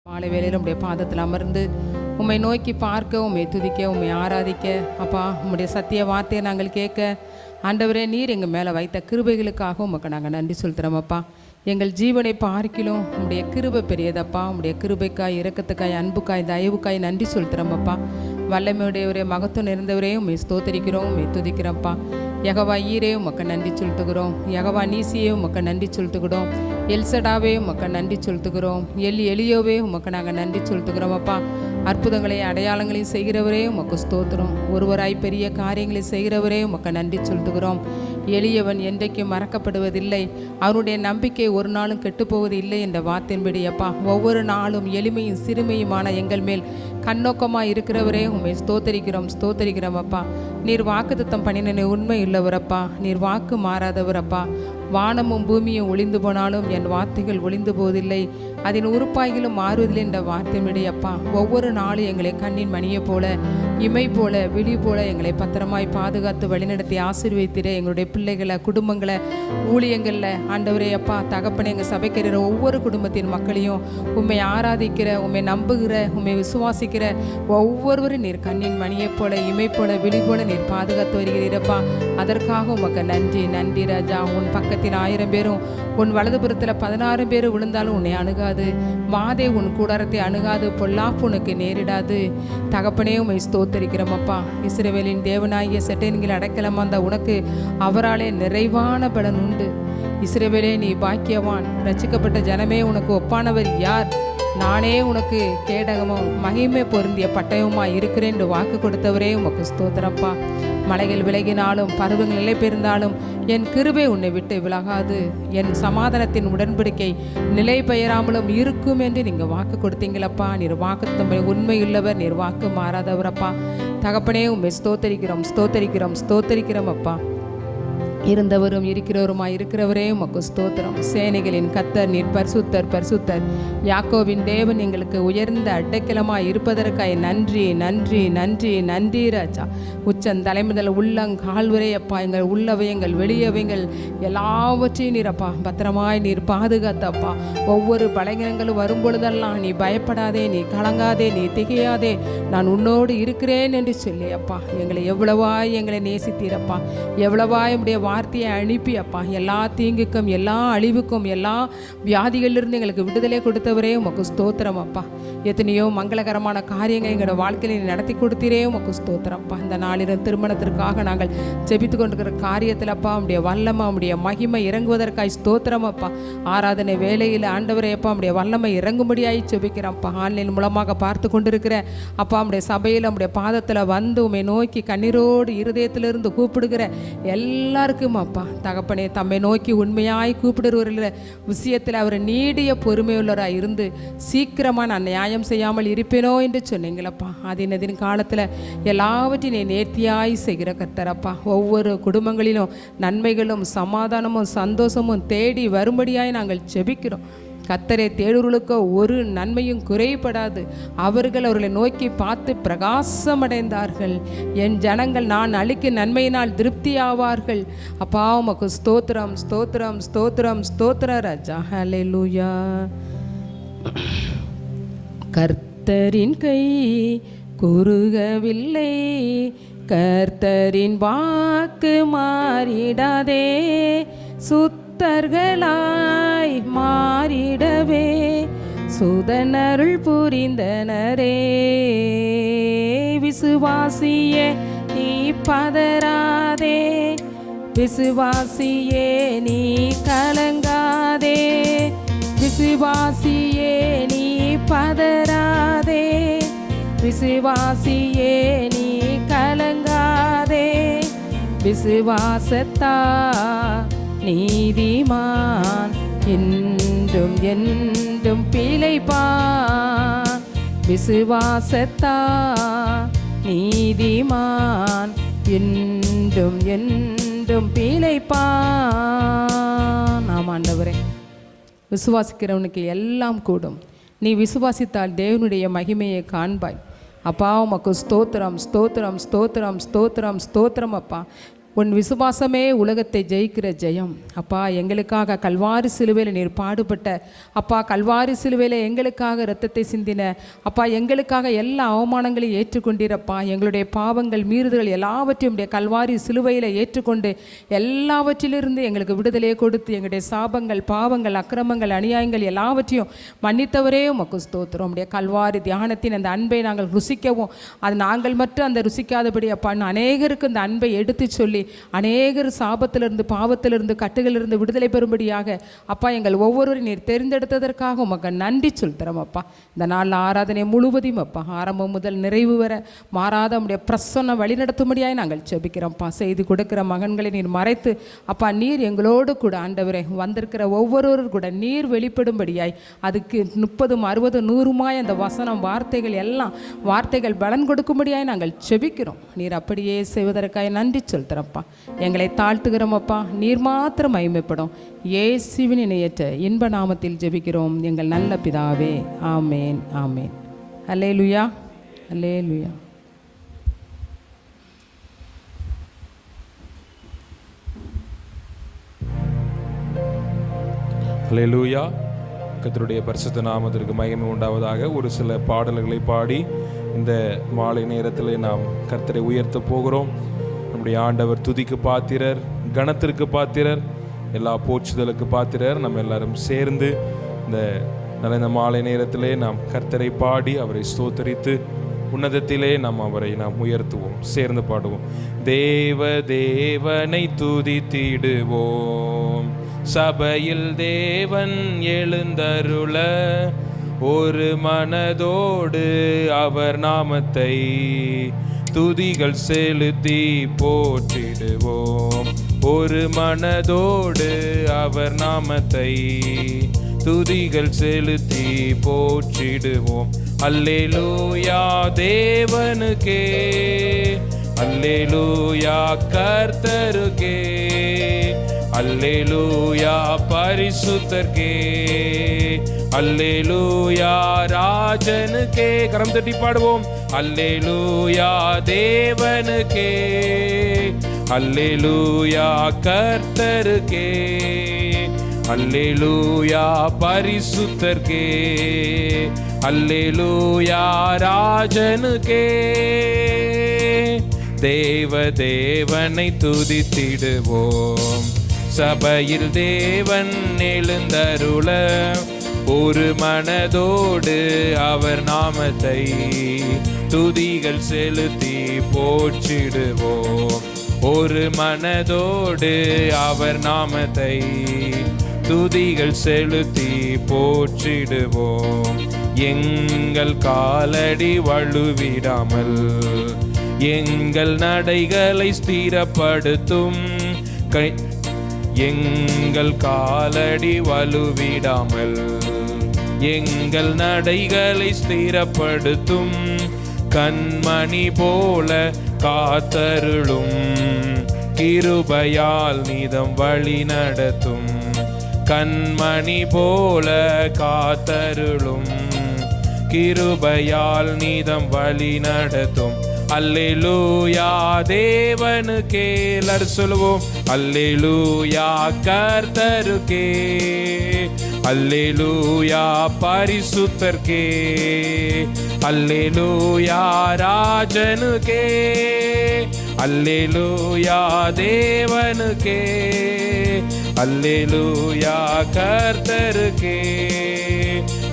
மாலை வேளையில் உம்முடைய பாதத்தில் அமர்ந்து உம்மை நோக்கி பார்க்க, உம்மை துதிக்க, உம்மை ஆராதிக்க, அப்பா உம்முடைய சத்திய வார்த்தையை நாங்கள் கேட்க, ஆண்டவரே நீர் எங்கள் மேலே வைத்த கிருபைகளுக்காக உமக்கு நாங்கள் நன்றி செலுத்துகிறோம். அப்பா எங்கள் ஜீவனை பார்க்கிலும் உம்முடைய கிருபை பெரியதப்பா. உம்முடைய கிருபைக்காய், இரக்கத்துக்காய், அன்புக்காய், தயவுக்காய் நன்றி செலுத்துகிறோம். அப்பா வல்லமையுடையவரே, மகத்துவம் நிறைந்தவரே உம்மை ஸ்தோத்தரிக்கிறோம், உம்மை துதிக்கிறோம்ப்பா. யெகோவா ஈரே உமக்கு நன்றி செலுத்துகிறோம். யெகோவா நீசியே உமக்கு நன்றி செலுத்துகிறோம். எல்சடாவே உமக்கு நன்றி செலுத்துகிறோம். எலியோவே உமக்கு நாங்கள் நன்றி செலுத்துகிறோம். அப்பா அற்புதங்களையும் அடையாளங்களையும் செய்கிறவரே உமக்கு ஸ்தோத்திரம். ஒருவராய் பெரிய காரியங்களை செய்கிறவரே உமக்கு நன்றி செலுத்துகிறோம். எளியவன் என்றைக்கும் மறக்கப்படுவதில்லை, அவனுடைய நம்பிக்கை ஒரு நாளும் கெட்டுப்போவது இல்லை என்ற வார்த்தையின்படி அப்பா ஒவ்வொரு நாளும் எளிமையும் சிறுமையுமான எங்கள் மேல் கண்ணோக்கமாக இருக்கிறவரே உம்மை ஸ்தோத்தரிக்கிறோம், ஸ்தோத்தரிக்கிறோம். அப்பா நீர் வாக்குத்தத்தம் பண்ணின உண்மை உள்ளவரப்பா, நீர் வாக்கு மாறாதவரப்பா. வானமும் பூமியும் ஒளிந்து போனாலும் என் வார்த்தைகள் ஒளிந்து போவதில்லை, அதன் உறுப்பாய்களும் மாறுவதில்லை என்ற வார்த்தையின்படி அப்பா ஒவ்வொரு நாளும் எங்களை கண்ணின் மணியை போல, இமை போல, விழி போல எங்களை பத்திரமாய் பாதுகாத்து வழிநடத்தி ஆசீர்வதித்திட எங்களுடைய பிள்ளைகளை, குடும்பங்களை, ஊழியங்களில் ஆண்டவரே அப்பா தகப்பனை எங்கள் சபைக்கிற ஒவ்வொரு குடும்பத்தின் மக்களையும் உம்மை ஆராதிக்கிற, உம்மை நம்புகிற, உம்மை விசுவாசிக்கிற ஒவ்வொருவரும் நீர் கண்ணின் மணியை போல, இமை போல, விழி போல நீர் பாதுகாத்து வருகிறீரப்பா. அதற்காக உமக்கு நன்றி, நன்றி ராஜா. உன் பக்கத்தில் 1000 பேரும் உன் வலதுபுறத்தில் 16 பேர் விழுந்தாலும் உன்னை அணுகாது, வாதை உன் கூடாரத்தை அணுகாது, பொல்லாப்பு உனக்கு நேரிடாது. தகப்பனே உம்மை ஸ்தோத்தரிக்கிறோமப்பா. இஸ்ரவேலின் தேவனாகிய செட்டையன்கள் அடைக்கலமா அந்த உனக்கு அவராலே நிறைவான பலன் உண்டு. இஸ்ரவேலே நீ பாக்கியவான், ரட்சிக்கப்பட்ட ஜனமே உனக்கு ஒப்பானவர் யார்? நானே உனக்கு கேடகமும் மகிமை பொருந்திய பட்டயமுமாய் இருக்கிறேன் என்று வாக்கு கொடுத்தவரே உமக்கு ஸ்தோத்திரப்பா. மலைகள் விலகினாலும், பருவங்கள் நிலை பெயர்ந்தாலும் என் கிருபை உன்னை விட்டு விலகாது, என் சமாதானத்தின் உடன்படிக்கை நிலை பெயராமலும் இருக்கும் என்று நீங்கள் வாக்கு கொடுத்தீங்களப்பா. நீர் வாக்கு உண்மையுள்ளவர், நீர் வாக்கு மாறாதவரப்பா. தகப்பனே உம்மை ஸ்தோத்தரிக்கிறோம், ஸ்தோத்தரிக்கிறோம், ஸ்தோத்தரிக்கிறோம் அப்பா. இருந்தவரும் இருக்கிறவருமாய் இருக்கிறவரே உமக்கு ஸ்தோத்திரம். சேனைகளின் கர்த்தர் நீர் பரிசுத்தர், பரிசுத்தர். யாக்கோவின் தேவன் எங்களுக்கு உயர்ந்த அடைக்கலமாய் இருப்பதற்காய் நன்றி, நன்றி, நன்றி, நன்றி ராஜா. உச்சந்தலைமுதல் உள்ளங்கால்வரை அப்பா எங்கள் உள்ளவையங்கள் வெளியவைகள் எல்லாவற்றையும் நீரப்பா பத்திரமாய் நீர் பாதுகாத்தப்பா. ஒவ்வொரு பலகீனங்களும் வரும்பொழுதெல்லாம் நீ பயப்படாதே, நீ கலங்காதே, நீ திகையாதே, நான் உன்னோடு இருக்கிறேன் என்று சொல்லி அப்பா எங்களை எவ்வளவாய் எங்களை நேசித்தீரப்பா. எவ்வளவாய் உடைய வார்த்தையை அனுப்பி அப்பா எல்லா தீங்குக்கும், எல்லா அழிவுக்கும், எல்லா வியாதிகளிலிருந்து எங்களுக்கு விடுதலை கொடுத்தவரே உமக்கு ஸ்தோத்திரம் அப்பா. எத்தனையோ மங்களகரமான காரியங்கள் எங்களோட வாழ்க்கையில் நடத்தி கொடுத்தீரே உமக்கு ஸ்தோத்திரம்ப்பா. இந்த நாளிலும் திருமணத்திற்காக நாங்கள் ஜெபித்து கொண்டிருக்கிற காரியத்தில் அப்பா உடைய வல்லமை, உடைய மகிமை இறங்குவதற்காய் ஸ்தோத்திரம் அப்பா. ஆராதனை வேலையில் ஆண்டவரே அப்பா உடைய வல்லமை இறங்கும்படியாய் ஜெபிக்கிறோம்ப்பா. ஆன்லைன் மூலமாக பார்த்து கொண்டிருக்கிற அப்பா உடைய சபையில் உடைய பாதத்தில் வந்து உம்மை நோக்கி கண்ணீரோடு இருதயத்திலிருந்து கூப்பிடுகிற எல்லாருக்கும் அப்பா தகப்பனே தம்மை நோக்கி உண்மையாய் கூப்பிடுறவர்கள் விஷயத்தில் அவர் நீடிய பொறுமையுள்ளவராக இருந்து சீக்கிரமாக நான் நியாயம் செய்யாமல் இருப்பேனோ என்று சொன்னீங்களப்பா. அதின் காலத்தில் எல்லாவற்றையும் நீ நேர்த்தியாய் செய்கிற கர்த்தரப்பா. ஒவ்வொரு குடும்பங்களிலும் நன்மைகளும் சமாதானமும் சந்தோஷமும் தேடி வரும்படியாய் நாங்கள் ஜெபிக்கிறோம். கர்த்தரை தேடுவர்களுக்கு ஒரு நன்மையும் குறைபடாது. அவர்களை நோக்கி பார்த்து பிரகாசமடைந்தார்கள். என் ஜனங்கள் நான் அளிக்கும் நன்மையினால் திருப்தி ஆவார்கள். அப்பா உமக்கு ஸ்தோத்திரம், ஸ்தோத்திரம், ஸ்தோத்திரம், ஸ்தோத்திர ராஜா. ஹல்லேலூயா. கர்த்தரின் கை குறுகவில்லை, கர்த்தரின் வாக்கு மாறிடாதே, சுத்தர்களாய் மாறிடவே சுதனருள் புரிந்தனரே. விசுவாசியே நீ பதறாதே, விசுவாசியே நீ கலங்காதே, விசுவாசியே நீ பதறாதே, விசுவாசியே நீ கலங்காதே. விசுவாசத்தா நீதிமான் என்றும் என்றும் பிழைப்பான். விசுவாசத்தா நீதிமான் என்றும் என்றும் பிழைப்பான். ஆம் ஆண்டவரே, விசுவாசிக்கிறவனுக்கு எல்லாம் கூடும். நீ விசுவாசித்தால் தேவனுடைய மகிமையை காண்பாய். அப்பா உமக்கு ஸ்தோத்திரம், ஸ்தோத்திரம், ஸ்தோத்திரம், ஸ்தோத்திரம், ஸ்தோத்திரம் அப்பா. உன் விசுவாசமே உலகத்தை ஜெயிக்கிற ஜெயம். அப்பா, எங்களுக்காக கல்வாரி சிலுவையில் நீர் பாடுபட்ட அப்பா, கல்வாரி சிலுவையில் எங்களுக்காக இரத்தத்தை சிந்தின அப்பா, எங்களுக்காக எல்லா அவமானங்களையும் ஏற்றுக்கொண்டீரப்பா. எங்களுடைய பாவங்கள் மீறுதல் எல்லாவற்றையும் உடைய கல்வாரி சிலுவையில் ஏற்றுக்கொண்டு எல்லாவற்றிலிருந்து எங்களுக்கு விடுதலையை கொடுத்து எங்களுடைய சாபங்கள், பாவங்கள், அக்கிரமங்கள், அநியாயங்கள் எல்லாவற்றையும் மன்னித்தவரே உமக்கு ஸ்தோத்திரம். உடைய கல்வாரி தியானத்தின் அந்த அன்பை நாங்கள் ருசிக்கவும், அது நாங்கள் மட்டும் அந்த ருசிக்காதபடி அப்பா அநேகருக்கு அந்த அன்பை எடுத்து சொல்லி அநேகர் சாபத்திலிருந்து, பாவத்திலிருந்து, கட்டுகளிலிருந்து விடுதலை பெறும்படியாக அப்பா எங்கள் ஒவ்வொருவரையும் நீர் தெரிந்தெடுத்ததற்காக உமக்கு நன்றி சொல்கிறோம் அப்பா. இந்த நாள் ஆராதனை முழுவதையும் அப்பா, ஆரம்பம் முதல் நிறைவு வர மாறாத உடைய பிரசன்னம் வழிநடத்தும்படியாக நாங்கள் ஜெபிக்கிறோம்ப்பா. செய்து கொடுக்கிற மகன்களை நீர் மறைத்து அப்பா, நீர் எங்களோடு கூட ஆண்டவரே வந்திருக்கிற ஒவ்வொருவரும் கூட நீர் வெளிப்படும்படியாய் அதுக்கு 30, 60, 100 அந்த வசனம் வார்த்தைகள் எல்லாம் வார்த்தைகள் பலன் கொடுக்கும்படியாய் நாங்கள் ஜெபிக்கிறோம். நீர் அப்படியே செய்வதற்காக நன்றி சொல்கிறோம். எங்களை தாழ்த்துகிறோம் அப்பா. நீர் மாத்திரம் மகிமைப்படும். இயேசுவின் இணையற்ற இன்ப நாமத்தில் ஜெபிக்கிறோம் எங்கள் நல்ல பிதாவே. ஆமேன், ஆமேன். அல்லேலூயா, அல்லேலூயா. அல்லேலூயா. கர்த்தருடைய பரிசுத்த நாமத்திற்கு மகிமை உண்டாவதாக. ஒரு சில பாடல்களை பாடி இந்த மாலை நேரத்தில் நாம் கர்த்தரை உயர்த்த போகிறோம். நம்முடைய ஆண்டவர் துதிக்கு பாத்திரர், கணத்திற்கு பாத்திரர், எல்லா போற்றுதலுக்கு பாத்திரர். நம்ம எல்லாரும் சேர்ந்து இந்த மாலை நேரத்திலே நாம் கர்த்தரை பாடி அவரை ஸ்தோத்தரித்து உன்னதத்திலே அவரை உயர்த்துவோம். சேர்ந்து பாடுவோம். தேவனை துதித்திடுவோம், சபையில் தேவன் எழுந்தருள ஒரு மனதோடு அவர் நாமத்தை துதிகள் செலுத்தி போற்றிடுவோம். ஒரு மனதோடு அவர் நாமத்தை துதிகள் செலுத்தி போற்றிடுவோம். அல்லேலூயா தேவனுக்கே, அல்லேலூயா கர்த்தருக்கே, அல்லேலூயா பரிசுத்தர்க்கே, அல்லேலூயா ராஜனுக்கே. கரம் தட்டி பாடுவோம். அல்லேலூயா தேவனுக்கே, அல்லேலூயா கர்த்தருக்கே, அல்லேலூயா பரிசுத்தர்க்கே, அல்லேலூயா ராஜனுக்கே. தேவனை துதித்திடுவோம், சபையில் தேவன் எழுந்தருள ஒரு மனதோடு அவர் நாமத்தை துதிகள் செலுத்தி போற்றிடுவோம். ஒரு மனதோடு அவர் நாமத்தை துதிகள் செலுத்தி போற்றிடுவோம். எங்கள் காலடி வழுவிடாமல் எங்கள் நடைகளை ஸ்திரப்படுத்தும், எங்கள் காலடி வலுவிடாமல் எங்கள் நடைகளை ஸ்திரப்படுத்தும், கண்மணி போல காத்தருளும், கிருபையால் நீதம் வழி நடத்தும், கண்மணி போல காத்தருளும், கிருபையால் நீதம் வழி நடத்தும். அல்லேலூயா தேவனுக்கே, எல்லாரும் சொல்லுவோம். அல்லேலூயா கர்த்தருக்கே, அல்லேலூயா பரிசுத்தர்க்கே, அல்லேலூயா ராஜனுக்கே, அல்லேலூயா தேவனுக்கே, அல்லேலூயா கர்த்தருக்கே,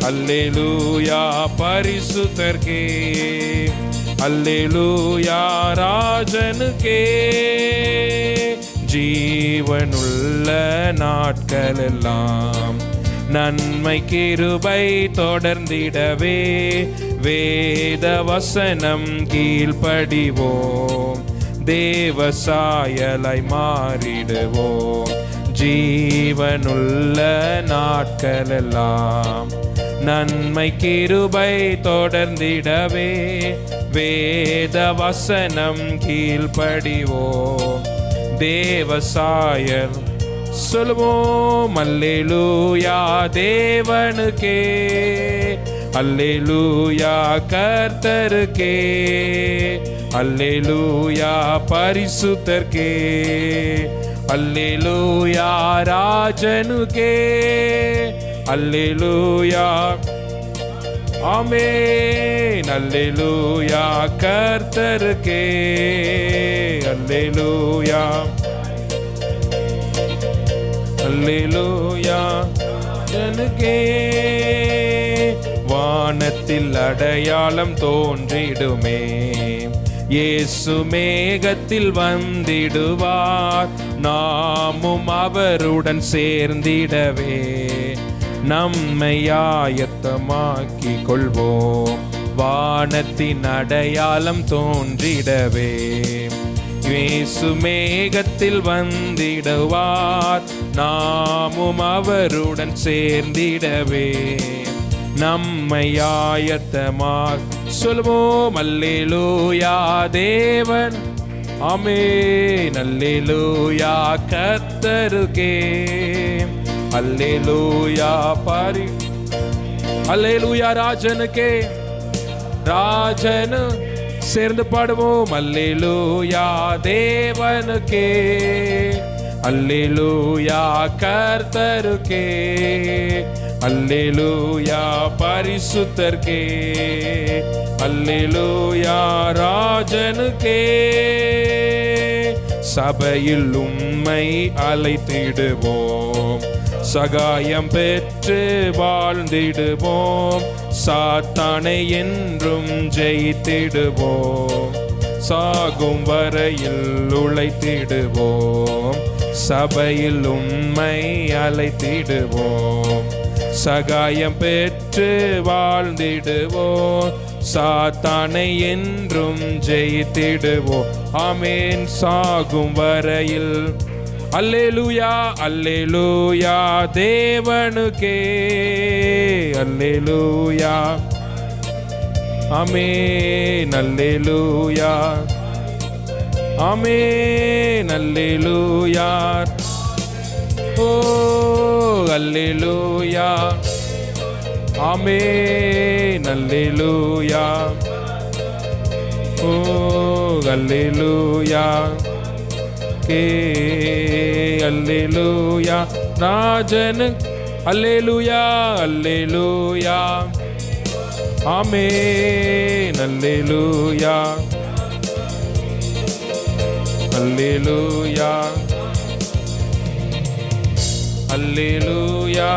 அல்லேலூயா பரிசுத்தர்க்கே, அல்லேலூயா ராஜனுக்கே. ஜீவனுள்ள நாட்களெல்லாம் நன்மை கிருபை தொடர்ந்திடவே வேத வசனம் கீழ்ப்படிவோம், தேவ சாயலாய் மாறிடுவோம். ஜீவனுள்ள நாட்களெல்லாம் நன்மை கிருபை தொடர்ந்திடவே வேத வசனம் கீழ்ப்படிவோம், தேவ சாயல் சொல்லுவோம். அல்லேலூயா தேவனுக்கே, அல்லேலூயா கர்த்தருக்கே, அல்லேலூயா பரிசுத்தர்க்கே, அல்லேலூயா ராஜனுக்கே, அல்லேலூயா ஆமென். அல்லேலூயா கர்த்தருக்கே, அல்லேலூயா, அல்லேலூயா ராஜனுக்கே. வானத்தில் அடையாளம் தோன்றிடுமே, இயேசு மேகத்தில் வந்திடுவார், நாமும் அவருடன் சேர்ந்திடவே நம்மை ஆயத்தமாக்கிக் கொள்வோம். வானத்தின் அடையாளம் தோன்றிடவே இயேசு மேகத்தில் வந்திடுவார், நாமும் அவருடன் சேர்ந்திடவே நம்மை ஆயத்தமாக் சொல்வோம். அல்லேலூயா தேவன், ஆமென். அல்லேலூயா கர்த்தருக்கே, அல்லேலூயா அல்லேலூயா ராஜனுக்கே, ராஜனு சேர்ந்து பாடுவோம். அல்லேலூயா தேவனுக்கே, அல்லேலூயா கர்த்தருக்கே, அல்லேலூயா பரிசுத்தர்க்கே, அல்லேலூயா ராஜனுக்கே. சபையில் உம்மை அழைத்திடுவோம், சகாயம் பெற்று வாழ்ந்திடுவோம், சாத்தானை என்றும் ஜெயித்திடுவோம், சாகும் வரையில் உழைத்திடுவோம். சபையில் உம்மை அழைத்திடுவோம், சகாயம் பெற்று வாழ்ந்திடுவோம், சாத்தானை என்றும் ஜெயித்திடுவோம். ஆமென். சாகும் வரையில் அல்லேலூயா, அல்லேலூயா தேவனுக்கே, அல்லேலூயா, ஆமென். அல்லேலூயா, ஆமென். அல்லேலூயா, ஓ அல்லேலூயா, ஆமென். அல்லேலூயா, ஓ அல்லேலூயா கே, அல்லேலூயா ராஜனு, அல்லேலூயா, அல்லேலூயா, ஆமென். அல்லேலூயா, அல்லேலூயா, அல்லேலூயா,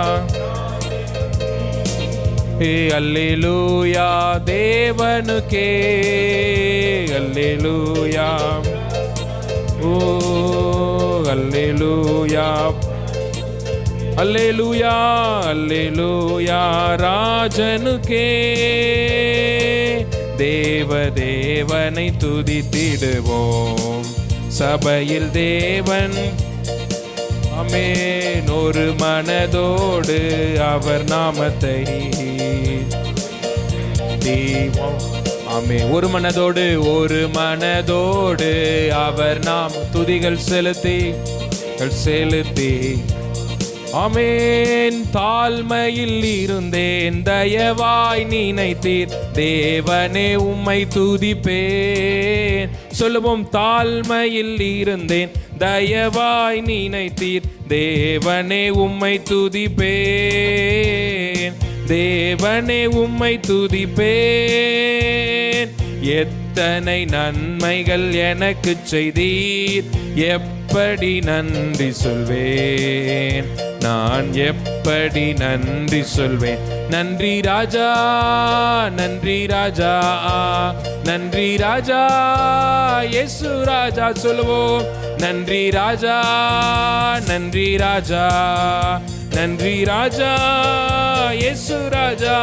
ஹே அல்லேலூயா தேவனுக்கே, அல்லேலூயா, ஓ அல்லேலூயா, அல்லேலூயா, அல்லேலூயா ராஜனுக்கே. தேவனை துதித்திடுவோம், சபையில் தேவன், ஆமென். ஒரு மனதோடு அவர் நாமத்தை தீவோம், ஆமென். ஒரு மனதோடு, ஒரு மனதோடு அவர் நாம் துதிகள் செலுத்தி செலுத்தி, ஆமென். தாழ்மையில் இருந்தேன் தயவாய் நினைத்தீர், தேவனே உம்மை துதிப்பேன். சொல்லுவோம். தாழ்மையில் இருந்தேன் தயவாய் நினைத்தீர், தேவனே உம்மை துதிப்பேன், தேவனே உம்மை துதிப்பேன். எத்தனை நன்மைகள் எனக்கு செய்தீர், எப்படி நன்றி சொல்வேன், நான் எப்படி நன்றி சொல்வேன். நன்றி ராஜா, நன்றி ராஜா, நன்றி ராஜா, இயேசு ராஜா. சொல்லுவோம். நன்றி ராஜா, நன்றி ராஜா, நன்றி ராஜா, இயேசு ராஜா.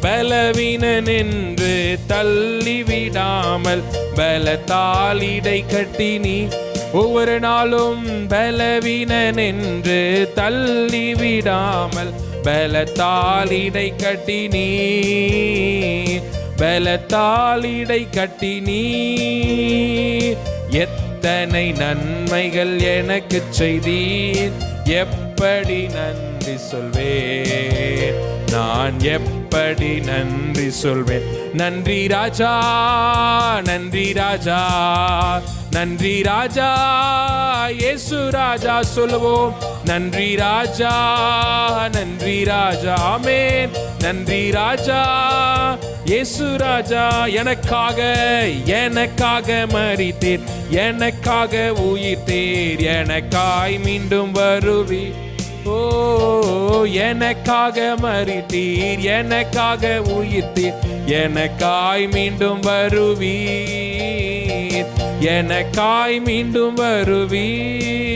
பலவீனன் என்று தள்ளிவிடாமல் பலத்தால் இடை கட்டி நீ, ஒவ்வொரு நாளும் பலவீனன் என்று தள்ளிவிடாமல் பலத்தால் இடை கட்டி நீ, பலத்தால் இடை கட்டி நீ. எத்தனை நன்மைகள் எனக்கு செய்தீர், எப்படி நன்றி நன்றி சொல்வேன், நான் எப்படி நன்றி சொல்வேன். நன்றி ராஜா, நன்றி ராஜா, நன்றி ராஜா, இயேசு ராஜா சொல்லுவோம். நன்றி ராஜா, நன்றி ராஜா, ஆமென். நன்றி ராஜா, இயேசு ராஜா, எனக்காக மரித்தீர், எனக்காக உயிர்த்தீர், எனக்காய் மீண்டும் வருவீர். ஓ, எனக்காக மரித்தீர், எனக்காக உயிர்த்தீர், எனக்காய் மீண்டும் வருவீர், எனக்காய் மீண்டும் வருவீர்.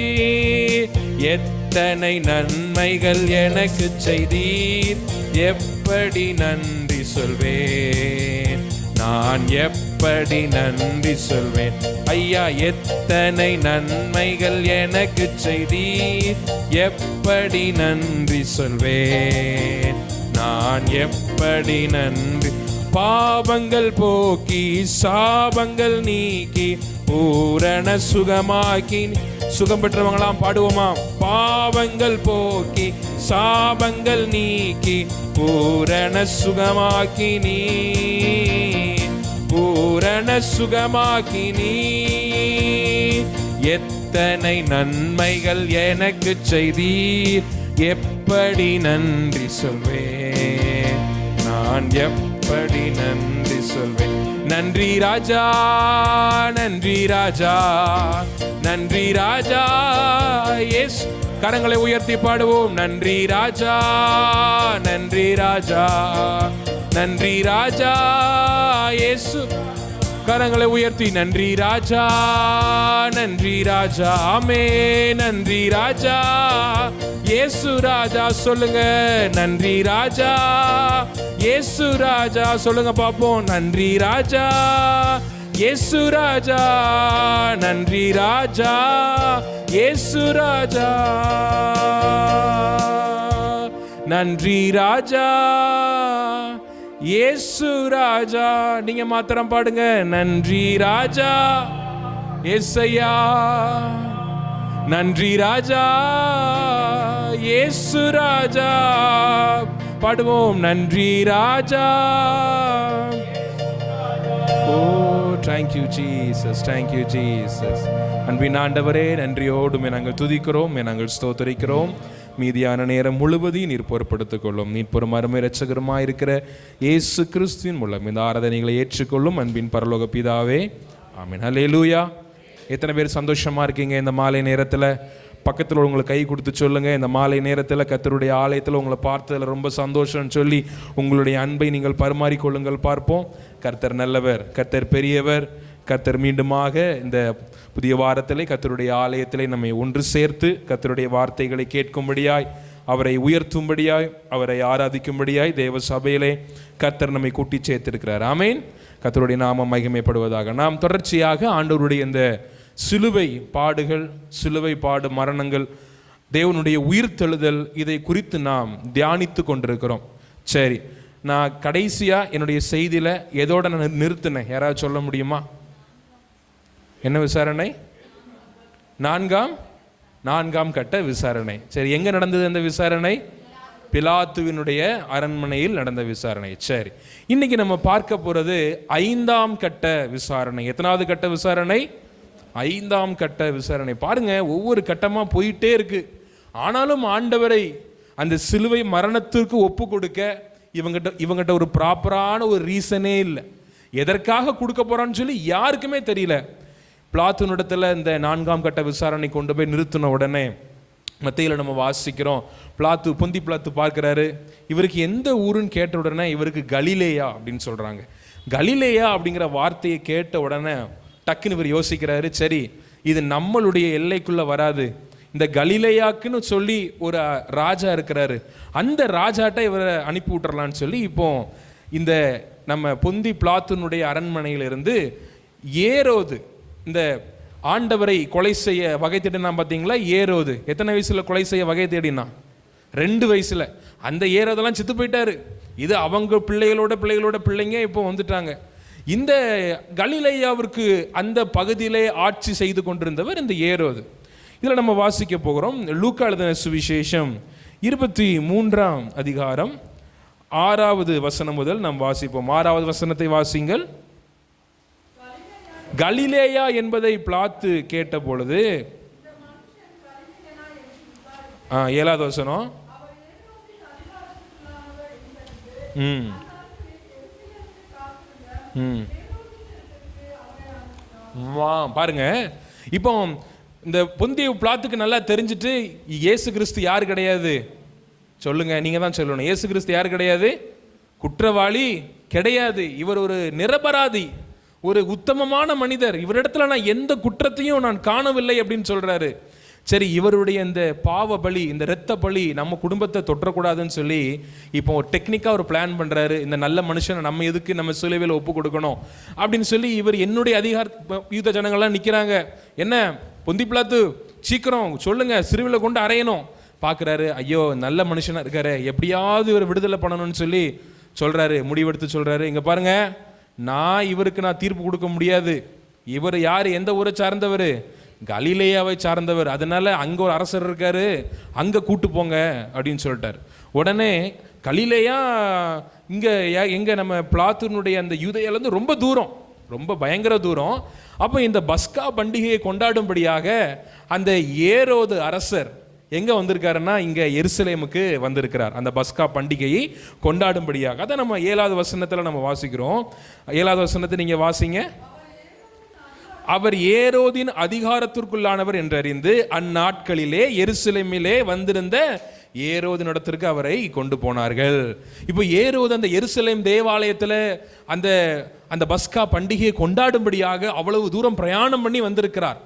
எத்தனை நன்மைகள் எனக்கு செய்தீர், எப்படி நன்றி சொல்வேன், நான் எப்படி நன்றி சொல்வேன். ஐயா, எத்தனை நன்மைகள் எனக்கு செய்தீர், எப்படி நன்றி சொல்வேன், நான் எப்படி நன்றி. பாவங்கள் போக்கி சாபங்கள் நீக்கி பூரண சுகமாக்கி. சுகம் பெற்றவங்களாம் பாடுவோமா? பாவங்கள் போக்கி சாபங்கள் நீக்கி பூரண சுகமாக்கி நீ, பூரண சுகமாக்கி நீ. எத்தனை நன்மைகள் எனக்கு செய்தீர், எப்படி நன்றி சொல்வேன், நான் எப்படி நன்றி சொல்வேன். நன்றி ராஜா, நன்றி ராஜா, நன்றி ராஜா, இயேசு. கரங்களை உயர்த்தி பாடுவோம். நன்றி ராஜா, நன்றி ராஜா, நன்றி ராஜா, இயேசு. கரங்களை உயர்த்தி நன்றி ராஜா, நன்றி ராஜா, ஆமென். நன்றி ராஜா, இயேசு ராஜா சொல்லுங்க. நன்றி ராஜா, இயேசு ராஜா சொல்லுங்க பாப்போம். நன்றி ராஜா, இயேசு ராஜா, நன்றி ராஜா, இயேசு ராஜா, நன்றி ராஜா, இயேசு ராஜா. நீங்க மாத்திரம் பாடுங்க. நன்றி ராஜா, இயேசையா, நன்றி ராஜா, இயேசு ராஜா. பாடுவோம். நன்றி ராஜா. ஓ, thank you Jesus, thank you Jesus. அன்பின் ஆண்டவரே, நன்றியோடு நாங்கள் துதிக்கிறோம், நாங்கள் ஸ்தோத்தரிக்கிறோம். மீதியான நேரம் முழுவதையும் நீர் பொறுப்படுத்திக் கொள்ளும். நீர் பொறும் அருமை இரட்சகருமாய் இருக்கிற இயேசு கிறிஸ்துவின் மூலம் இந்த ஆராதனைகளை ஏற்றுக்கொள்ளும் அன்பின் பரலோக பிதாவே, ஆமென். ஹல்லேலூயா. எத்தனை பேர் சந்தோஷமா இருக்கீங்க இந்த மாலை நேரத்தில்? பக்கத்தில் உங்களுக்கு கை கொடுத்து சொல்லுங்க, இந்த மாலை நேரத்தில் கர்த்தருடைய ஆலயத்தில் உங்களை பார்த்ததில் ரொம்ப சந்தோஷம்னு சொல்லி உங்களுடைய அன்பை நீங்கள் பரிமாறிக்கொள்ளுங்கள். பார்ப்போம். கர்த்தர் நல்லவர், கர்த்தர் பெரியவர். கர்த்தர் மீண்டுமாக இந்த புதிய வாரத்திலே கர்த்தருடைய ஆலயத்திலே நம்மை ஒன்று சேர்த்து கர்த்தருடைய வார்த்தைகளை கேட்கும்படியாய், அவரை உயர்த்தும்படியாய், அவரை ஆராதிக்கும்படியாய் தேவ சபையிலே கர்த்தர் நம்மை கூட்டி சேர்த்திருக்கிறார். ஆமென். கர்த்தருடைய நாமம் மகிமைப்படுவதாக. நாம் தொடர்ச்சியாக ஆண்டவருடைய இந்த சிலுவை பாடுகள், சிலுவை பாடு மரணங்கள், தேவனுடைய உயிர்த்தெழுதல், இதை குறித்து நாம் தியானித்து கொண்டிருக்கிறோம். சரி, நான் கடைசியாக என்னுடைய செய்தியில் எதோட நான் நிறுத்தினேன்? யாராவது சொல்ல முடியுமா? என்ன விசாரணை? நான்காம் கட்ட விசாரணை. சரி, எங்கே நடந்தது அந்த விசாரணை? பிலாத்துவினுடைய அரண்மனையில் நடந்த விசாரணை. சரி, இன்னைக்கு நம்ம பார்க்க போகிறது 5ஆம் கட்ட விசாரணை. எத்தனாவது கட்ட விசாரணை? 5ஆம் கட்ட விசாரணை. பாருங்க, ஒவ்வொரு கட்டமாக போயிட்டே இருக்கு. ஆனாலும் ஆண்டவரை அந்த சிலுவை மரணத்திற்கு ஒப்பு கொடுக்க இவங்கிட்ட ஒரு ப்ராப்பரான ஒரு ரீசனே இல்லை. எதற்காக கொடுக்க போறான்னு சொல்லி யாருக்குமே தெரியல. பிலாத்துவினிடத்தில் இந்த 4ஆம் கட்ட விசாரணை கொண்டு போய் நிறுத்தின உடனே மத்தியில் நம்ம வாசிக்கிறோம், பொந்தி பிலாத்து பார்க்குறாரு. இவருக்கு எந்த ஊருன்னு கேட்ட உடனே இவருக்கு கலிலேயா அப்படின்னு சொல்கிறாங்க. கலிலேயா அப்படிங்கிற வார்த்தையை கேட்ட உடனே டக்குன்னு இவர் யோசிக்கிறாரு, சரி இது நம்மளுடைய எல்லைக்குள்ளே வராது, இந்த கலிலேயாக்குன்னு சொல்லி ஒரு ராஜா இருக்கிறாரு, அந்த ராஜாட்ட இவரை அனுப்பி விட்டுறலான்னு சொல்லி இப்போ இந்த நம்ம பொந்தி பிலாத்துனுடைய அரண்மனையிலிருந்து ஏரோது, இந்த ஆண்டவரை கொலை செய்ய வகை தேடினா பார்த்தீங்களா? ஏரோது எத்தனை வயசுல கொலை செய்ய வகை தேடினா? 2 வயசுல. அந்த ஏரோதெல்லாம் செத்து போயிட்டாரு. இது அவங்க பிள்ளைகளோட பிள்ளைங்க இப்போ வந்துட்டாங்க. இந்த கலிலேயாவிற்கு அந்த பகுதியிலே ஆட்சி செய்து கொண்டிருந்தவர் இந்த ஏரோது. இதில் நம்ம வாசிக்க போகிறோம். லூக்கா எழுதின சுவிசேஷம் 23ஆம் அதிகாரம் 6வது வசனம் முதல் நாம் வாசிப்போம். 6வது வசனத்தை வாசிங்கள். கலிலேயா என்பதை பிலாத்து கேட்ட பொழுது, 7வது வசனம், பாருங்க. இப்போ இந்த பொந்திய பிலாத்துக்கு நல்லா தெரிஞ்சிட்டு இயேசு கிறிஸ்து யார் கிடையாது சொல்லுங்க, நீங்க தான் சொல்லணும். இயேசு கிறிஸ்து யார் கிடையாது? குற்றவாளி கிடையாது. இவர் ஒரு நிரபராதி, ஒரு உத்தமமான மனிதர். இவரிடத்துல நான் எந்த குற்றத்தையும் நான் காணவில்லை அப்படின்னு சொல்றாரு. சரி, இவருடைய இந்த பாவ பலி, இந்த இரத்த பலி நம்ம குடும்பத்தை தொற்றக்கூடாதுன்னு சொல்லி இப்போ ஒரு டெக்னிக்காக ஒரு பிளான் பண்ணுறாரு. இந்த நல்ல மனுஷனை நம்ம எதுக்கு நம்ம சிலுவையில் ஒப்பு கொடுக்கணும் அப்படின்னு சொல்லி இவர் என்னுடைய யூத ஜனங்கள்லாம் நிற்கிறாங்க. என்ன பொந்தி பிலாத்து, சீக்கிரம் சொல்லுங்க, சிலுவையில் கொண்டு அறையணும். பார்க்குறாரு, ஐயோ நல்ல மனுஷனாக இருக்காரு, எப்படியாவது இவர் விடுதலை பண்ணணும்னு சொல்லி சொல்கிறாரு. முடிவெடுத்து சொல்கிறாரு, இங்கே பாருங்க, இவருக்கு நான் தீர்ப்பு கொடுக்க முடியாது. இவர் யார், எந்த ஊரை சார்ந்தவர்? கலிலேயாவை சார்ந்தவர். அதனால அங்கே ஒரு அரசர் இருக்காரு, அங்கே கூட்டு போங்க அப்படின்னு சொல்லிட்டார். உடனே கலிலேயா இங்கே எங்கே நம்ம பிலாத்துனுடைய அந்த யூதேயாலேருந்து ரொம்ப தூரம், ரொம்ப பயங்கர தூரம். அப்போ இந்த பஸ்கா பண்டிகையை கொண்டாடும்படியாக அந்த ஏரோது அரசர் எங்கே வந்திருக்காருன்னா இங்கே எருசலேமுக்கு வந்திருக்கிறார், அந்த பஸ்கா பண்டிகையை கொண்டாடும்படியாக. அதை நம்ம 7வது வசனத்தில் நம்ம வாசிக்கிறோம். 7வது வசனத்தை நீங்கள் வாசிங்க. அவர் ஏரோதின் அதிகாரத்திற்குள்ளானவர் என்றறிந்து அந்நாட்களிலே எருசலேமிலே வந்திருந்த ஏரோதின் இடத்திற்கு அவரை கொண்டு போனார்கள். இப்போ ஏரோது அந்த எருசலேம் தேவாலயத்தில் அந்த அந்த பஸ்கா பண்டிகையை கொண்டாடும்படியாக அவ்வளவு தூரம் பிரயாணம் பண்ணி வந்திருக்கிறார்.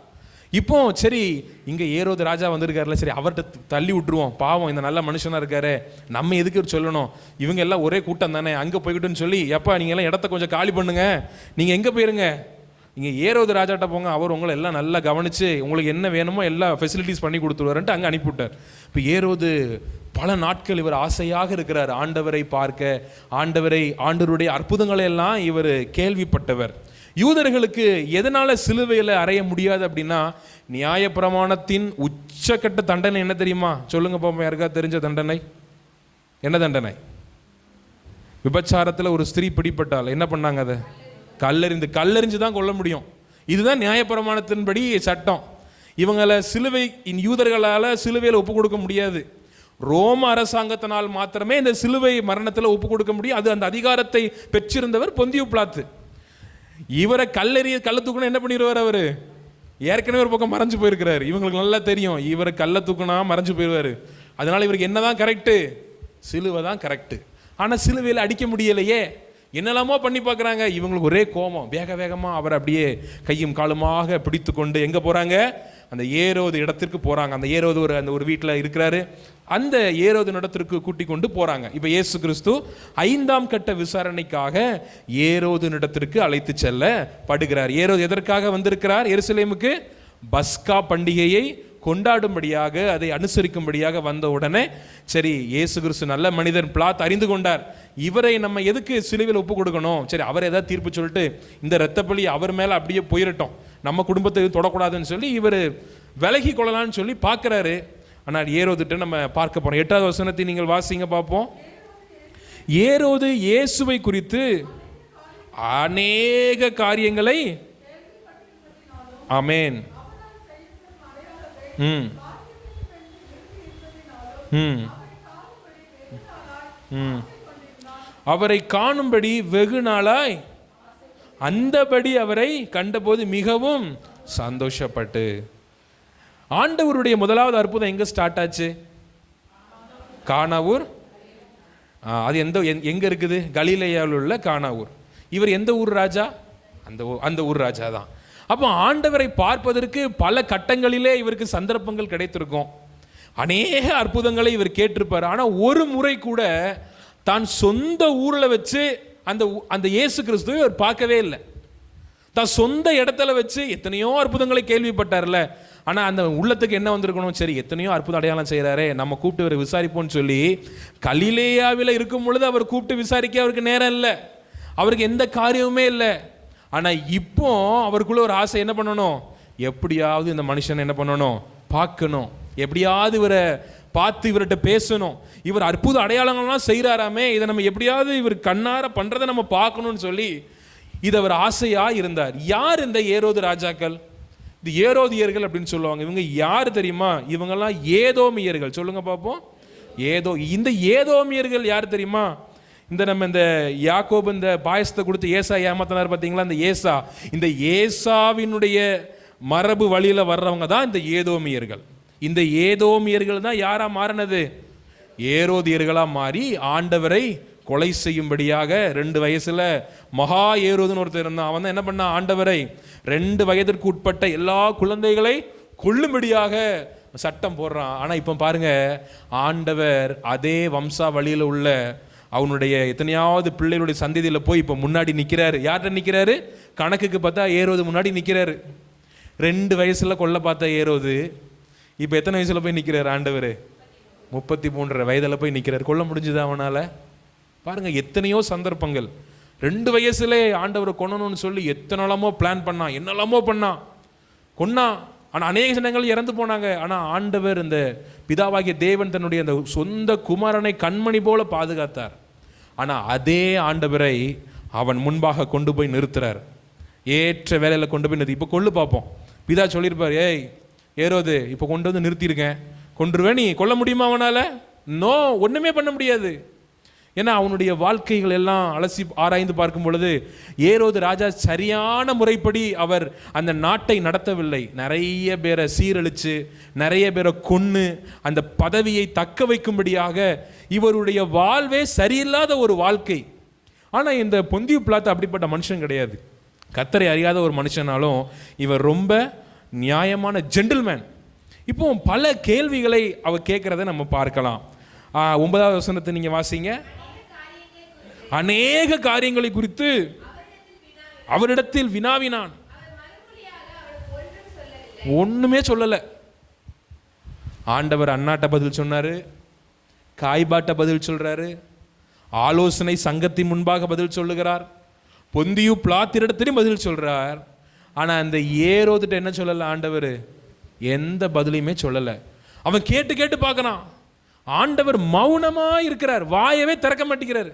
இப்போ சரி, இங்கே ஏரோது ராஜா வந்திருக்காருல, சரி அவர்கிட்ட தள்ளி விட்டுருவோம், பாவம் இந்த நல்ல மனுஷனாக இருக்காரு, நம்ம எதுக்கு சொல்லணும், இவங்க எல்லாம் ஒரே கூட்டம் தானே, அங்கே போய்கிட்டுன்னு சொல்லி, எப்பா நீங்கள் எல்லாம் இடத்த கொஞ்சம் காலி பண்ணுங்க, நீங்கள் எங்கே போயிருங்க, இங்கே ஏரோது ராஜாட்ட போங்க, அவர் உங்களை எல்லாம் நல்லா கவனித்து உங்களுக்கு என்ன வேணுமோ எல்லா ஃபெசிலிட்டிஸ் பண்ணி கொடுத்துருவாருன்ட்டு அங்கே அனுப்பிவிட்டார். இப்போ ஏரோது பல நாட்கள் இவர் ஆசையாக இருக்கிறார், ஆண்டவரை பார்க்க, ஆண்டவருடைய அற்புதங்களை எல்லாம் இவர் கேள்விப்பட்டவர். யூதர்களுக்கு எதனால் சிலுவையில் அறைய முடியாது அப்படின்னா, நியாயப்பிரமாணத்தின் உச்சக்கட்ட தண்டனை என்ன தெரியுமா? சொல்லுங்க பாப்போம், யாருக்கா தெரிஞ்ச தண்டனை என்ன தண்டனை? விபச்சாரத்தில் ஒரு ஸ்திரீ பிடிப்பட்டால் என்ன பண்ணாங்க? அதை கல்லெறிஞ்சு தான் கொல்ல முடியும். இதுதான் நியாயப்பிரமாணத்தின்படி சட்டம். இவங்களை யூதர்களால் சிலுவையில் ஒப்பு கொடுக்க முடியாது. ரோம அரசாங்கத்தினால் மாத்திரமே இந்த சிலுவை மரணத்தில் ஒப்பு கொடுக்க முடியும். அது அந்த அதிகாரத்தை பெற்றிருந்தவர் பொந்தியு பிலாத்து. இவரை கல்ல தூக்குனா என்ன பண்ணிடுவார்? அவர் ஏற்கனவே ஒரு பக்கம் மறைஞ்சு போயிருக்கிறார். இவங்களுக்கு நல்லா தெரியும், இவரை கல்ல தூக்குனா மறைஞ்சு போயிடுவார். அதனால இவருக்கு என்னதான் கரெக்டு? சிலுவை தான் கரெக்டு. ஆனால் சிலுவையில் அடிக்க முடியலையே, என்னெல்லாமோ பண்ணி பார்க்குறாங்க. இவங்களுக்கு ஒரே கோபம், வேகமாக அவர் அப்படியே கையும் காலுமாக பிடித்து கொண்டு எங்கே போகிறாங்க? அந்த ஏரோது இடத்திற்கு போகிறாங்க. அந்த ஏரோது ஒரு வீட்டில் இருக்கிறாரு. அந்த ஏரோது இடத்திற்கு கூட்டி கொண்டு போகிறாங்க. இப்போ இயேசு கிறிஸ்து 5ஆம் கட்ட விசாரணைக்காக ஏரோது இடத்திற்கு அழைத்து செல்லப்படுகிறார். ஏரோது எதற்காக வந்திருக்கிறார்? எருசலேமுக்கு பஸ்கா பண்டிகையை கொண்டாடும்படியாக, அதை அனுசரிக்கும்படியாக வந்த உடனே சரி, இயேசு கிறிஸ்து நல்ல மனிதன் பிலாத் அறிந்து கொண்டார், இவரை நம்ம எதுக்கு சிலுவையில் ஒப்பு கொடுக்கணும், சரி அவர் ஏதாவது தீர்ப்பு சொல்லிட்டு இந்த இரத்தப்பழி அவர் மேலே அப்படியே போயிடட்டும், நம்ம குடும்பத்தை தொடக்கூடாதுன்னு சொல்லி இவர் விலகி கொள்ளலான்னு சொல்லி பார்க்குறாரு. ஆனால் ஏரோதுட்டு நம்ம பார்க்க போகிறோம். 8வது வசனத்தை நீங்கள் வாசிங்க பார்ப்போம். ஏரோது இயேசுவை குறித்து அநேக காரியங்களை, ஆமேன், அவரை காணும்படி வெகு நாளாய் அந்தபடி அவரை கண்டபோது மிகவும் சந்தோஷப்பட்டு. ஆண்டவருடைய முதலாவது அற்புதம் எங்க ஸ்டார்ட் ஆச்சு? கானாவூர். அது எங்க இருக்குது? கலிலேயாவில் உள்ள கானாவூர். இவர் எந்த ஊர் ராஜா? அந்த ஊர் ராஜா தான். அப்போ ஆண்டவரை பார்ப்பதற்கு பல கட்டங்களிலே இவருக்கு சந்தர்ப்பங்கள் கிடைத்திருக்கும். அநேக அற்புதங்களை இவர் கேட்டிருப்பார். ஆனால் ஒரு முறை கூட தான் சொந்த ஊரில் வச்சு அந்த இயேசு கிறிஸ்துவை இவர் பார்க்கவே இல்லை. தான் சொந்த இடத்துல வச்சு எத்தனையோ அற்புதங்களை கேள்விப்பட்டார்ல. ஆனால் அந்த உள்ளத்துக்கு என்ன வந்திருக்கணும்? சரி, எத்தனையோ அற்புத அடையாளம் செய்கிறாரே, நம்ம கூப்பிட்டு இவரை விசாரிப்போம்னு சொல்லி கலிலேயாவில் இருக்கும் பொழுது அவர் கூப்பிட்டு விசாரிக்க அவருக்கு நேரம் இல்லை, அவருக்கு எந்த காரியமுமே இல்லை. ஆனால் இப்போ அவருக்குள்ள ஒரு ஆசை, என்ன பண்ணணும்? எப்படியாவது இந்த மனுஷனை என்ன பண்ணணும்? பார்க்கணும், எப்படியாவது இவரை பார்த்து இவர்கிட்ட பேசணும், இவர் அற்புத அடையாளங்கள்லாம் செய்கிறாராமே, இதை நம்ம எப்படியாவது இவர் கண்ணார பண்ணுறதை நம்ம பார்க்கணும்னு சொல்லி இது அவர் ஆசையாக இருந்தார். யார் இந்த ஏரோது ராஜாக்கள்? இது ஏரோதியர்கள் அப்படின்னு சொல்லுவாங்க. இவங்க யார் தெரியுமா? இவங்கெல்லாம் ஏதோமியர்கள். சொல்லுங்க பார்ப்போம். இந்த ஏதோமியர்கள் யார் தெரியுமா? இந்த யாக்கோபு இந்த பாயசத்தை கொடுத்து ஏசா ஏமாத்தினார் பார்த்தீங்களா, இந்த ஏசாவினுடைய மரபு வழியில் வர்றவங்க தான் இந்த ஏதோமியர்கள். இந்த ஏதோமியர்கள் தான் யாரா மாறினது? ஏரோதியர்களாக மாறி ஆண்டவரை கொலை செய்யும்படியாக 2 வயசுல மகா ஏரோதுன்னு ஒருத்தர் இருந்தான். அவன் தான் என்ன பண்ணான்? ஆண்டவரை 2 வயதிற்கு உட்பட்ட எல்லா குழந்தைகளை கொல்லும்படியாக சட்டம் போடுறான். ஆனால் இப்போ பாருங்க, ஆண்டவர் அதே வம்சா வழியில் உள்ள அவனுடைய எத்தனையாவது பிள்ளைகளுடைய சந்ததியில் போய் இப்போ முன்னாடி நிற்கிறாரு. யார்கிட்ட நிற்கிறாரு? கணக்குக்கு பார்த்தா ஏரோது முன்னாடி நிற்கிறாரு. 2 வயசுல கொல்ல பார்த்த ஏரோது இப்போ எத்தனை வயசுல போய் நிற்கிறாரு? ஆண்டவர் 33 வயதில் போய் நிற்கிறார். கொல்ல முடிஞ்சுது அவனால்? பாருங்க, எத்தனையோ சந்தர்ப்பங்கள். 2 வயசுல ஆண்டவரை கொல்லணும்னு சொல்லி எத்தனாலமோ பிளான் பண்ணான், என்னெல்லாமோ பண்ணான், கொன்னான். ஆனால் அநேக ஜனங்கள் இறந்து போனாங்க. ஆனால் ஆண்டவர் இந்த பிதாவாகிய தேவன் தன்னுடைய அந்த சொந்த குமாரனை கண்மணி போல பாதுகாத்தார். ஆனால் அதே ஆண்டவரை அவன் முன்பாக கொண்டு போய் நிறுத்துறார். ஏற்ற வேலையில் கொண்டு போய் நிறுத்தி இப்போ கொல்லு பார்ப்போம். பிதா சொல்லியிருப்பார், ஏய் ஏரோது, இப்போ கொண்டு வந்து நிறுத்தியிருக்கேன், கொன்றுவேன், நீ கொல்ல முடியுமா அவனால்? நோ, ஒன்றுமே பண்ண முடியாது. ஏன்னா அவனுடைய வாழ்க்கைகள் எல்லாம் அலசி ஆராய்ந்து பார்க்கும் பொழுது ஏரோது ராஜா சரியான முறைப்படி அவர் அந்த நாட்டை நடத்தவில்லை. நிறைய பேரை சீரழித்து, நிறைய பேரை கொன்று அந்த பதவியை தக்க வைக்கும்படியாக இவருடைய வாழ்வே சரியில்லாத ஒரு வாழ்க்கை. ஆனால் இந்த பொந்தியு பிலாத்து அப்படிப்பட்ட மனுஷன் கிடையாது. கர்த்தரை அறியாத ஒரு மனுஷனாலும் இவர் ரொம்ப நியாயமான ஜென்டில்மேன். இப்போ பல கேள்விகளை அவர் கேட்குறத நம்ம பார்க்கலாம். 9வது வசனத்தை நீங்கள் வாசிங்க. அநேக காரியங்களை குறித்து அவரிடத்தில் வினாவினான், ஒண்ணுமே சொல்லல. ஆண்டவர் அண்ணாட்ட பதில் சொன்னாரு, காய்பாட்ட பதில் சொல்றாரு, ஆலோசனை சங்கத்தின் முன்பாக பதில் சொல்லுகிறார், பொந்தியு பிலாத்திரிடத்திலும் பதில் சொல்றார். ஆனா அந்த ஏரோதுட்ட என்ன சொல்லல ஆண்டவர்? எந்த பதிலையுமே சொல்லல. அவன் கேட்டு கேட்டு பார்க்கறான். ஆண்டவர் மௌனமா இருக்கிறார், வாயவே திறக்க மாட்டேங்கிறார்.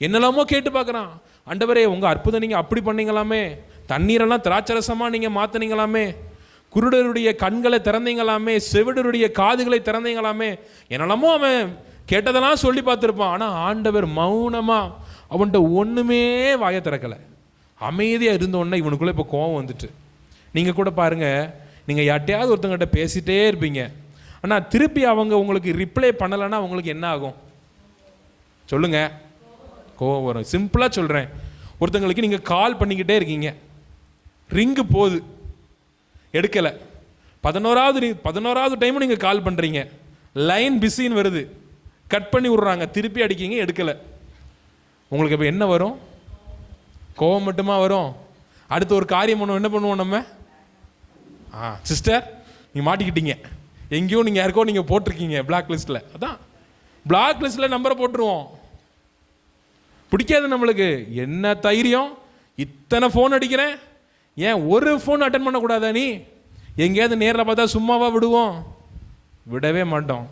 என்னெல்லாமோ கேட்டு பார்க்குறான். ஆண்டவரே, உங்கள் அற்புதம் நீங்கள் அப்படி பண்ணீங்களாமே, தண்ணீரெல்லாம் திராட்சரசமாக நீங்கள் மாற்றினீங்களாமே, குருடருடைய கண்களை திறந்தீங்களாமே, செவிடருடைய காதுகளை திறந்தீங்களாமே, என்னெல்லாமோ அவன் கேட்டதெல்லாம் சொல்லி பார்த்துருப்பான். ஆனால் ஆண்டவர் மௌனமாக அவன்கிட்ட ஒன்றுமே வாயை திறக்கலை. அமைதியாக இருந்தோடனே இவனுக்குள்ளே இப்போ கோவம் வந்துட்டு. நீங்கள் கூட பாருங்கள், நீங்கள் யார்ட்டையாவது ஒருத்தங்கிட்ட பேசிகிட்டே இருப்பீங்க, ஆனால் திருப்பி அவங்க உங்களுக்கு ரிப்ளை பண்ணலைன்னா உங்களுக்கு என்ன ஆகும் சொல்லுங்கள்? கோவம் வரும். சிம்பிளாக சொல்கிறேன், ஒருத்தங்களுக்கு நீங்கள் கால் பண்ணிக்கிட்டே இருக்கீங்க, ரிங்கு போகுது, எடுக்கலை, 11வது டைமும் நீங்கள் கால் பண்ணுறீங்க, லைன் பிஸின்னு வருது, கட் பண்ணி விட்றாங்க, திருப்பி அடிக்கிங்க, எடுக்கலை. உங்களுக்கு இப்போ என்ன வரும்? கோவம் மட்டுமா வரும்? அடுத்து ஒரு காரியம் பண்ணுவோம், என்ன பண்ணுவோம் நம்ம? சிஸ்டர் நீங்கள் மாட்டிக்கிட்டீங்க, எங்கேயோ நீங்கள் யாருக்கோ நீங்கள் போட்டிருக்கீங்க பிளாக் லிஸ்ட்டில், அதான் பிளாக் லிஸ்ட்டில் நம்பரை போட்டுருவோம். பிடிக்காது நம்மளுக்கு. என்ன தைரியம், இத்தனை ஃபோன் அடிக்கிறேன், ஏன் ஒரு ஃபோன் அட்டன் பண்ணக்கூடாதா? நீ எங்கேயாவது நேரில் பார்த்தா சும்மாவா விடுவோம்? விடவே மாட்டோம்.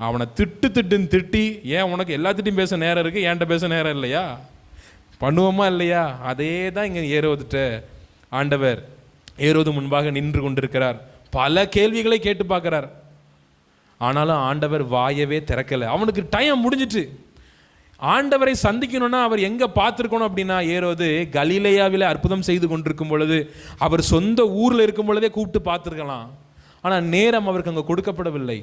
அவனை திட்டுன்னு திட்டி, ஏன் உனக்கு எல்லாத்திட்டையும் பேச நேரம் இருக்குது, என்கிட்ட பேச நேரம் இல்லையா? பண்ணுவோமா இல்லையா? அதே தான் இங்கே ஏரோதுட்ட ஆண்டவர் ஏரோது முன்பாக நின்று கொண்டிருக்கிறார். பல கேள்விகளை கேட்டு பார்க்குறார். ஆனாலும் ஆண்டவர் வாயவே திறக்கலை. அவனுக்கு டைம் முடிஞ்சிட்டு. ஆண்டவரை சந்திக்கணும்னா அவர் எங்கே பார்த்துருக்கணும் அப்படின்னா, ஏரோது கலிலேயாவில் அற்புதம் செய்து கொண்டிருக்கும் பொழுது, அவர் சொந்த ஊரில் இருக்கும் பொழுதே கூப்பிட்டு பார்த்துருக்கலாம். ஆனால் நேரம் அவருக்கு அங்கே கொடுக்கப்படவில்லை.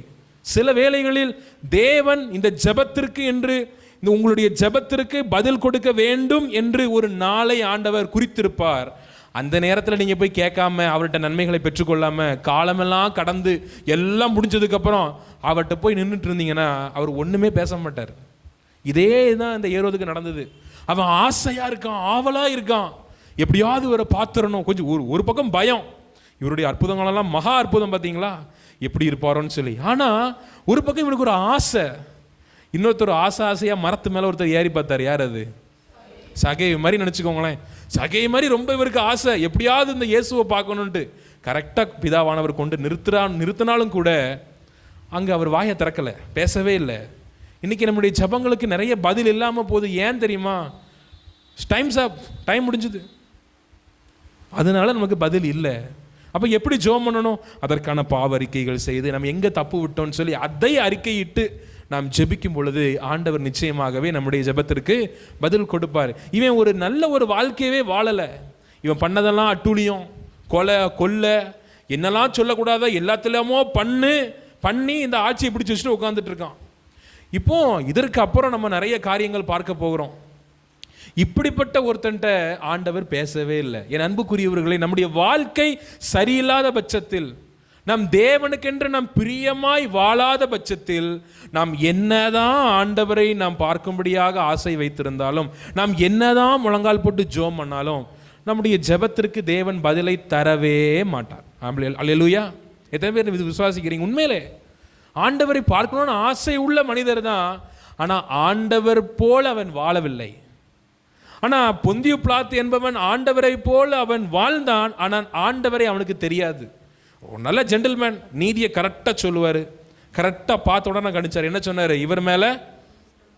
சில வேளைகளில் தேவன் இந்த ஜெபத்திற்கு என்று, இந்த உங்களுடைய ஜெபத்திற்கு பதில் கொடுக்க வேண்டும் என்று ஒரு நாளை ஆண்டவர் குறித்திருப்பார். அந்த நேரத்தில் நீங்கள் போய் கேட்காம அவர்கிட்ட நன்மைகளை பெற்றுக்கொள்ளாமல் காலமெல்லாம் கடந்து எல்லாம் முடிஞ்சதுக்கப்புறம் அவர்கிட்ட போய் நின்றுட்டு இருந்தீங்கன்னா அவர் ஒன்றுமே பேச மாட்டார். இதே தான் இந்த ஏரோதுக்கு நடந்தது. அவன் ஆசையாக இருக்கான், ஆவலாக இருக்கான், எப்படியாவது இவரை பார்த்துடணும். கொஞ்சம் ஒரு பக்கம் பயம், இவருடைய அற்புதங்களெல்லாம் மகா அற்புதம் பார்த்தீங்களா எப்படி இருப்பாரோன்னு சொல்லி. ஆனால் ஒரு பக்கம் இவனுக்கு ஒரு ஆசை. இன்னொருத்தர் ஆசையாக மரத்து மேலே ஒருத்தர் ஏறி பார்த்தார். யார் அது? சகை மாதிரி நினச்சிக்கோங்களேன். சகை மாதிரி ரொம்ப இவருக்கு ஆசை, எப்படியாவது இந்த இயேசுவை பார்க்கணுன்ட்டு. கரெக்டாக பிதாவானவர் கொண்டு நிறுத்தினாலும் கூட அங்கே அவர் வாயை திறக்கலை, பேசவே இல்லை. இன்றைக்கி நம்முடைய ஜபங்களுக்கு நிறைய பதில் இல்லாமல் போகுது. ஏன் தெரியுமா? டைம் முடிஞ்சுது, அதனால நமக்கு பதில் இல்லை. அப்போ எப்படி ஜெபம் பண்ணணும்? அதற்கான பாவ அறிக்கைகள் செய்து நம்ம எங்கே தப்பு விட்டோம்னு சொல்லி அதை அறிக்கையிட்டு நாம் ஜெபிக்கும் பொழுது ஆண்டவர் நிச்சயமாகவே நம்முடைய ஜெபத்திற்கு பதில் கொடுப்பார். இவன் ஒரு நல்ல ஒரு வாழ்க்கையவே வாழலை. இவன் பண்ணதெல்லாம் அட்டூழியம், கொலை, கொள்ளை, என்னெல்லாம் சொல்லக்கூடாத எல்லாத்துலேயுமோ பண்ணி இந்த ஆட்சியை பிடிச்சி வச்சுட்டு உட்காந்துட்டு இருக்கான். இப்போ இதற்கு அப்புறம் நம்ம நிறைய காரியங்கள் பார்க்க போகிறோம். இப்படிப்பட்ட ஒருத்தன்ட்ட ஆண்டவர் பேசவே இல்லை. என் அன்புக்குரியவர்களை, நம்முடைய வாழ்க்கை சரியில்லாத பட்சத்தில், நம் தேவனுக்கென்று நாம் பிரியமாய் வாழாத பட்சத்தில், நாம் என்னதான் ஆண்டவரை நாம் பார்க்கும்படியாக ஆசை வைத்திருந்தாலும், நாம் என்னதான் முழங்கால் போட்டு ஜெபம் பண்ணாலும், நம்முடைய ஜெபத்திற்கு தேவன் பதிலை தரவே மாட்டார். அல்லேலூயா. எத்தனை பேர் இது விசுவாசிக்கிறீங்க? உண்மையிலே ஆண்டவரை பார்க்கணும்னு ஆசை உள்ள மனிதர் தான், ஆனால் ஆண்டவர் போல அவன் வாழவில்லை. ஆனால் பொந்தியு பிலாத்து என்பவன் ஆண்டவரை போல அவன் வாழ்ந்தான், ஆனால் ஆண்டவரை அவனுக்கு தெரியாது. ஒரு நல்ல ஜென்டில்மேன், நீதியை கரெக்டாக சொல்லுவார், கரெக்டாக பார்த்த உடனே கணிச்சார். என்ன சொன்னார்? இவர் மேலே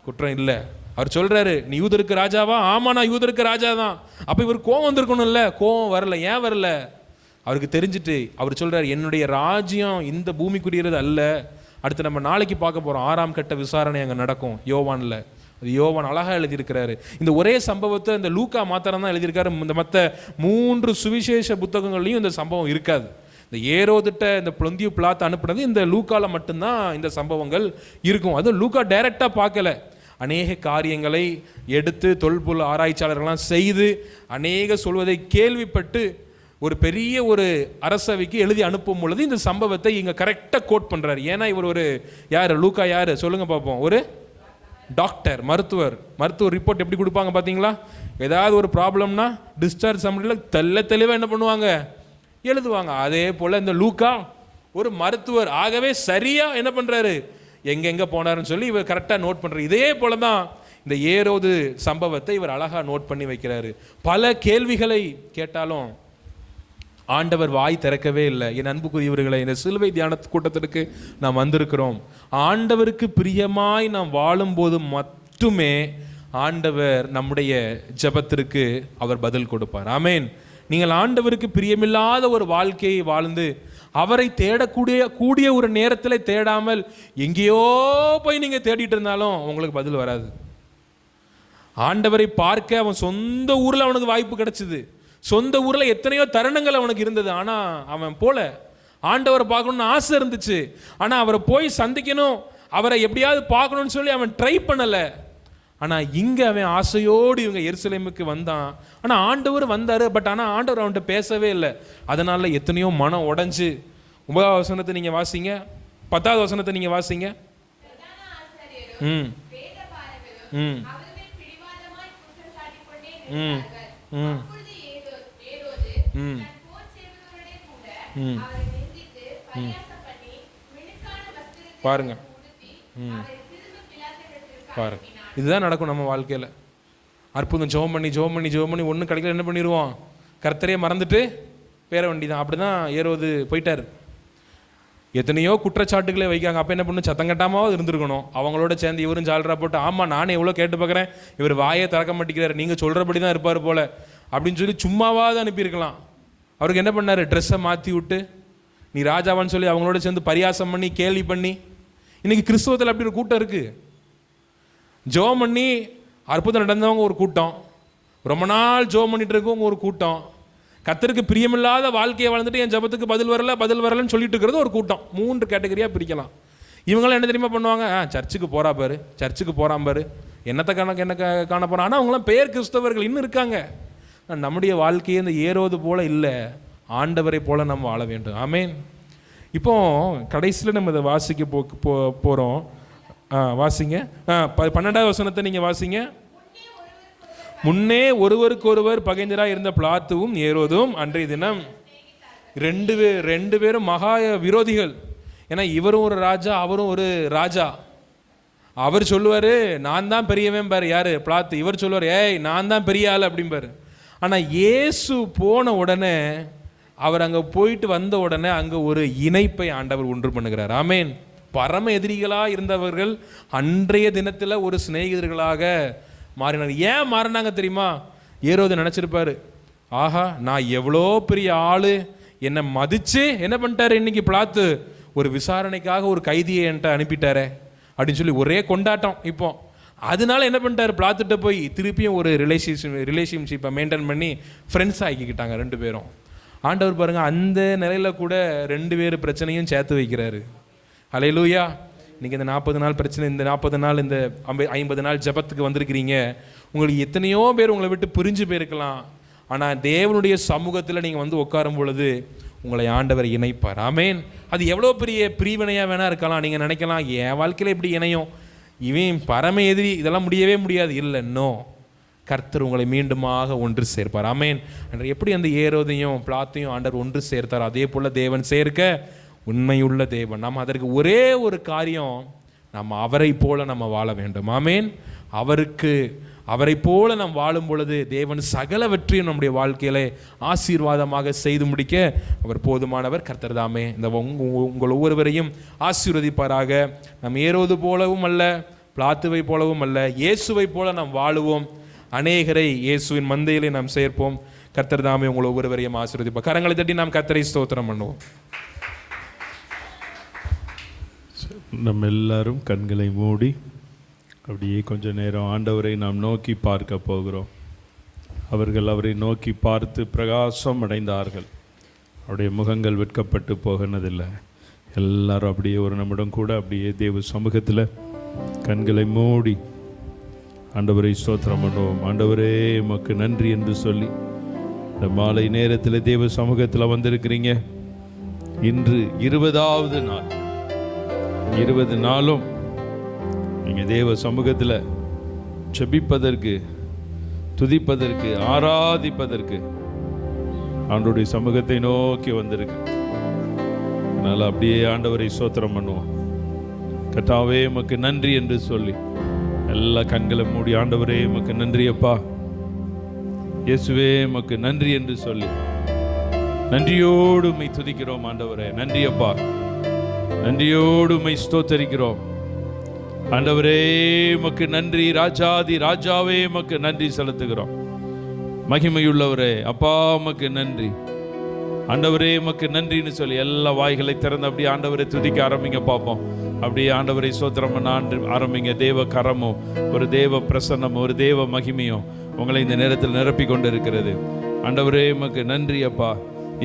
குற்றம் இல்லை. அவர் சொல்கிறாரு, நீ யூதருக்கு ராஜாவா? ஆமாம், நான் யூதருக்கு ராஜா தான். அப்போ இவர் கோவம் வந்திருக்கணும் இல்லை? கோவம் வரல. ஏன் வரல? அவருக்கு தெரிஞ்சுட்டு அவர் சொல்கிறார், என்னுடைய ராஜ்யம் இந்த பூமிக்குரியது அல்ல. அடுத்து நம்ம நாளைக்கு பார்க்க போகிறோம், 6ஆம் கட்ட விசாரணை அங்கே நடக்கும் யோவானில். அது யோவான் அழகாக எழுதியிருக்கிறாரு. இந்த ஒரே சம்பவத்தை இந்த லூக்கா மாத்திரம் தான் எழுதியிருக்காரு. இந்த மற்ற 3 சுவிசேஷ புத்தகங்கள்லையும் இந்த சம்பவம் இருக்காது. இந்த ஏரோதிட்ட இந்த பொந்தியு பிலாத்து அனுப்புனது இந்த லூக்கால மட்டும்தான் இந்த சம்பவங்கள் இருக்கும். அதுவும் லூக்கா டைரக்டாக பார்க்கல, அநேக காரியங்களை எடுத்து தொல்பொருள் ஆராய்ச்சியாளர்கள்லாம் செய்து அநேக சொல்வதை கேள்விப்பட்டு ஒரு பெரிய ஒரு அரசவைக்கு எழுதி அனுப்பும் பொழுது இந்த சம்பவத்தை இங்கே கரெக்டாக கோட் பண்ணுறாரு. ஏன்னா இவர் ஒரு யார்? லூக்கா யார் சொல்லுங்க பார்ப்போம்? ஒரு டாக்டர், மருத்துவர் ரிப்போர்ட் எப்படி கொடுப்பாங்க பார்த்தீங்களா? ஏதாவது ஒரு ப்ராப்ளம்னா டிஸ்சார்ஜ் சம்மரியில் தெளிவாக என்ன பண்ணுவாங்க? எழுதுவாங்க. அதே போல் இந்த லூக்கா ஒரு மருத்துவர், ஆகவே சரியாக என்ன பண்ணுறாரு? எங்கெங்கே போனாருன்னு சொல்லி இவர் கரெக்டாக நோட் பண்ணுறாரு. இதே போல தான் இந்த ஏரோது சம்பவத்தை இவர் அழகாக நோட் பண்ணி வைக்கிறாரு. பல கேள்விகளை கேட்டாலும் ஆண்டவர் வாய் திறக்கவே இல்லை. என் அன்புக்குரியவர்களை, இந்த சிலுவை தியான கூட்டத்திற்கு நாம் வந்திருக்கிறோம். ஆண்டவருக்கு பிரியமாய் நாம் வாழும்போது மட்டுமே ஆண்டவர் நம்முடைய ஜெபத்திற்கு அவர் பதில் கொடுப்பார். ஆமேன். நீங்கள் ஆண்டவருக்கு பிரியமில்லாத ஒரு வாழ்க்கையை வாழ்ந்து அவரை தேடக்கூடிய ஒரு நேரத்தில் தேடாமல் எங்கேயோ போய் நீங்கள் தேடிட்டு இருந்தாலும் உங்களுக்கு பதில் வராது. ஆண்டவரை பார்க்க அவன் சொந்த ஊரில் அவனுக்கு வாய்ப்பு கிடைச்சிது, சொந்த ஊரில் எத்தனையோ தருணங்கள் அவனுக்கு இருந்தது. ஆனால் அவன் போல ஆண்டவரை பார்க்கணும்னு ஆசை இருந்துச்சு, ஆனால் அவரை போய் சந்திக்கணும், அவரை எப்படியாவது பார்க்கணும்னு சொல்லி அவன் ட்ரை பண்ணலை. ஆனால் இங்கே அவன் ஆசையோடு இவங்க எருசலேமுக்கு வந்தான். ஆனால் ஆண்டவர் வந்தார், பட் ஆனால் ஆண்டவர் அவன்கிட்ட பேசவே இல்லை. அதனால் எத்தனையோ மனம் உடஞ்சி. 9வது வசனத்தை நீங்கள் வாசிங்க, 10வது வசனத்தை நீங்கள் வாசிங்க. ம் ம் ம் ம் பாருங்க. பாருங்க, இதுதான் நடக்கும் நம்ம வாழ்க்கையில். அற்புதம் ஜெபம் பண்ணி ஒன்றும் கிடைக்கல, என்ன பண்ணிடுவோம்? கர்த்தரையே மறந்துட்டு பேர வண்டி தான். அப்படி தான் ஏரோது போயிட்டார். எத்தனையோ குற்றச்சாட்டுகளே வைக்காங்க. அப்போ என்ன பண்ணணும்? சத்தம் கட்டாமாவது இருந்திருக்கணும். அவங்களோட சேர்ந்து இவரும் ஜாலரா போட்டு, ஆமாம் நானே எவ்வளோ கேட்டு பார்க்குறேன், இவர் வாயை திறக்க மாட்டேங்கிறார், நீங்கள் சொல்கிறபடி தான் இருப்பார் போல் அப்படின்னு சொல்லி சும்மாவாவது அனுப்பியிருக்கலாம். அவருக்கு என்ன பண்ணார்? ட்ரெஸ்ஸை மாற்றி விட்டு நீ ராஜாவான்னு சொல்லி அவங்களோட சேர்ந்து பரியாசம் பண்ணி கேள்வி பண்ணி. இன்றைக்கி கிறிஸ்துவத்தில் அப்படி ஒரு கூட்டம் இருக்குது. ஜெபம் பண்ணி அற்புதம் நடந்தவங்க ஒரு கூட்டம், ரொம்ப நாள் ஜெபம் பண்ணிட்டு இருக்கவங்க ஒரு கூட்டம், கர்த்தருக்கு பிரியமில்லாத வாழ்க்கையை வாழ்ந்துட்டு என் ஜெபத்துக்கு பதில் வரலன்னு சொல்லிட்டு இருக்கிறது ஒரு கூட்டம். 3 கேட்டகரியாக பிரிக்கலாம். இவங்களாம் என்ன தெரியுமா பண்ணுவாங்க? சர்ச்சுக்கு போகிறான் பாரு, என்னத்தை என்ன காண போகிறான். ஆனால் அவங்களாம் பெயர் கிறிஸ்தவர்கள் இன்னும் இருக்காங்க. நம்முடைய வாழ்க்கையை இந்த ஏரோது போல இல்லை, ஆண்டவரை போல நம்ம வாழ வேண்டும். ஆமேன். இப்போ கடைசியில் நம்ம இதை வாசிக்க போகிறோம். வாசிங்க. 12வது வசனத்தை நீங்கள் வாசிங்க. முன்னே ஒருவருக்கொருவர் பகைஞராக இருந்த பிலாத்துவும் ஏரோதும் அன்றைய தினம் ரெண்டு பேரும் மகா விரோதிகள். ஏன்னா இவரும் ஒரு ராஜா, அவரும் ஒரு ராஜா. அவர் சொல்லுவார் நான் தான் பெரியவன் பாரு, யார்? பிலாத்து. இவர் சொல்லுவார் ஏய் நான் தான் பெரிய ஆள் அப்படிம்பாரு. ஆனால் இயேசு போன உடனே, அவர் அங்கே போயிட்டு வந்த உடனே அங்கே ஒரு இணைப்பை ஆண்டவர் ஒன்று பண்ணுகிறார். ஆமேன். பரம எதிரிகளாக இருந்தவர்கள் அன்றைய தினத்தில் ஒரு சிநேகிதர்களாக மாறினார். ஏன் மாறினாங்க தெரியுமா? ஏரோது நினச்சிருப்பாரு, ஆஹா நான் எவ்வளோ பெரிய ஆள், என்னை மதித்து என்ன பண்ணிட்டாரு, இன்னைக்கு பிளாத்து ஒரு விசாரணைக்காக ஒரு கைதியை என்கிட்ட அனுப்பிட்டாரே அப்படின்னு சொல்லி ஒரே கொண்டாட்டம். இப்போ அதனால என்ன பண்ணிட்டாரு, பிளாத்துட்ட போய் திருப்பியும் ஒரு ரிலேஷன்ஷிப்பை மெயின்டைன் பண்ணி ஃப்ரெண்ட்ஸ் ஆக்கிக்கிட்டாங்க ரெண்டு பேரும். ஆண்டவர் பாருங்கள், அந்த நிலையில் கூட ரெண்டு பேர் பிரச்சனையும் சேர்த்து வைக்கிறாரு. ஹல்லேலூயா. இன்றைக்கி இந்த 40 நாள் பிரச்சனை, இந்த 40 நாள், இந்த 50 நாள் ஜபத்துக்கு வந்திருக்கிறீங்க. உங்களுக்கு எத்தனையோ பேர் உங்களை விட்டு பிரிஞ்சு போயிருக்கலாம். ஆனால் தேவனுடைய சமூகத்தில் நீங்கள் வந்து உட்காரும் பொழுது உங்களை ஆண்டவர் இணைப்பார். ஆமேன். அது எவ்வளோ பெரிய பிரிவினையாக வேணா இருக்கலாம். நீங்கள் நினைக்கலாம், என் வாழ்க்கையில் இப்படி இணையும், இவன் பரம எதிரி, இதெல்லாம் முடியவே முடியாது. இல்லை, இன்னும் கர்த்தர் உங்களை மீண்டுமாக ஒன்று சேர்ப்பார். ஆமேன். எப்படி அந்த ஏரோதையும் பிளாத்தையும் ஆண்டவர் ஒன்று சேர்த்தார், அதே போல் தேவன் சேர்க்க உண்மையுள்ள தேவன். நாம் அதற்கு ஒரே ஒரு காரியம், நம்ம அவரை போல நம்ம வாழ வேண்டும். ஆமேன். அவரை போல நாம் வாழும் பொழுது தேவன் சகலவற்றையும் நம்முடைய வாழ்க்கையிலே ஆசீர்வாதமாக செய்து முடிக்க அவர் போதுமானவர். கர்த்தர் தாமே இந்த உங்கள் ஒவ்வொருவரையும் ஆசீர்வதிப்பாராக. நாம் ஏரோது போலவும் அல்ல, பிளாத்துவை போலவும் அல்ல, இயேசுவை போல நாம் வாழுவோம். அநேகரை இயேசுவின் மந்தையிலே நாம் சேர்ப்போம். கர்த்தர் தாமே உங்கள் ஒவ்வொருவரையும் ஆசீர்வதிப்பார். கரங்களை தட்டி நாம் கர்த்தரை ஸ்தோத்திரம் பண்ணுவோம். நம்ம எல்லாரும் கண்களை மூடி அப்படியே கொஞ்ச நேரம் ஆண்டவரை நாம் நோக்கி பார்க்க போகிறோம். அவர்கள் அவரை நோக்கி பார்த்து பிரகாசம் அடைந்தார்கள். அவருடைய முகங்கள் வெட்கப்பட்டு போகினதில்லை. எல்லாரும் அப்படியே ஒரு நிமிடம் கூட அப்படியே தேவ சமூகத்தில் கண்களை மூடி ஆண்டவரை ஸ்தோத்திரம் பண்ணுவோம். ஆண்டவரே உமக்கு நன்றி என்று சொல்லி இந்த மாலை நேரத்தில் தேவ சமூகத்தில் வந்திருக்கிறீங்க. இன்று 20வது நாள். 20 நாளும் நீங்கள் தேவ சமூகத்தில் ஜெபிப்பதற்கு, துதிப்பதற்கு, ஆராதிப்பதற்கு ஆண்டவருடைய சமூகத்தை நோக்கி வந்திருக்கு. அதனால் அப்படியே ஆண்டவரை ஸ்தோத்திரம் பண்ணுவோம். கர்த்தாவே உமக்கு நன்றி என்று சொல்லி எல்லா கண்களை மூடி ஆண்டவரே உமக்கு நன்றி அப்பா, இயேசுவே உமக்கு நன்றி என்று சொல்லி நன்றியோடு உம்மை துதிக்கிறோம். ஆண்டவரே நன்றி அப்பா, நன்றியோடு உம்மை ஸ்தோத்தரிக்கிறோம். ஆண்டவரே உமக்கு நன்றி. ராஜாதி ராஜாவே உமக்கு நன்றி செலுத்துகிறோம். மகிமையுள்ளவரே அப்பா உமக்கு நன்றி. ஆண்டவரே உமக்கு நன்றின்னு சொல்லி எல்லா வாய்களை திறந்து அப்படியே ஆண்டவரை துதிக்க ஆரம்பிங்க பார்ப்போம். அப்படியே ஆண்டவரை ஸ்தோத்திரம் பண்ண ஆரம்பிங்க. தேவ கரமும் ஒரு தேவ பிரசன்னமும் ஒரு தேவ மகிமையும் உங்களை இந்த நேரத்தில் நிரப்பி கொண்டு இருக்கிறது. ஆண்டவரே உமக்கு நன்றி அப்பா,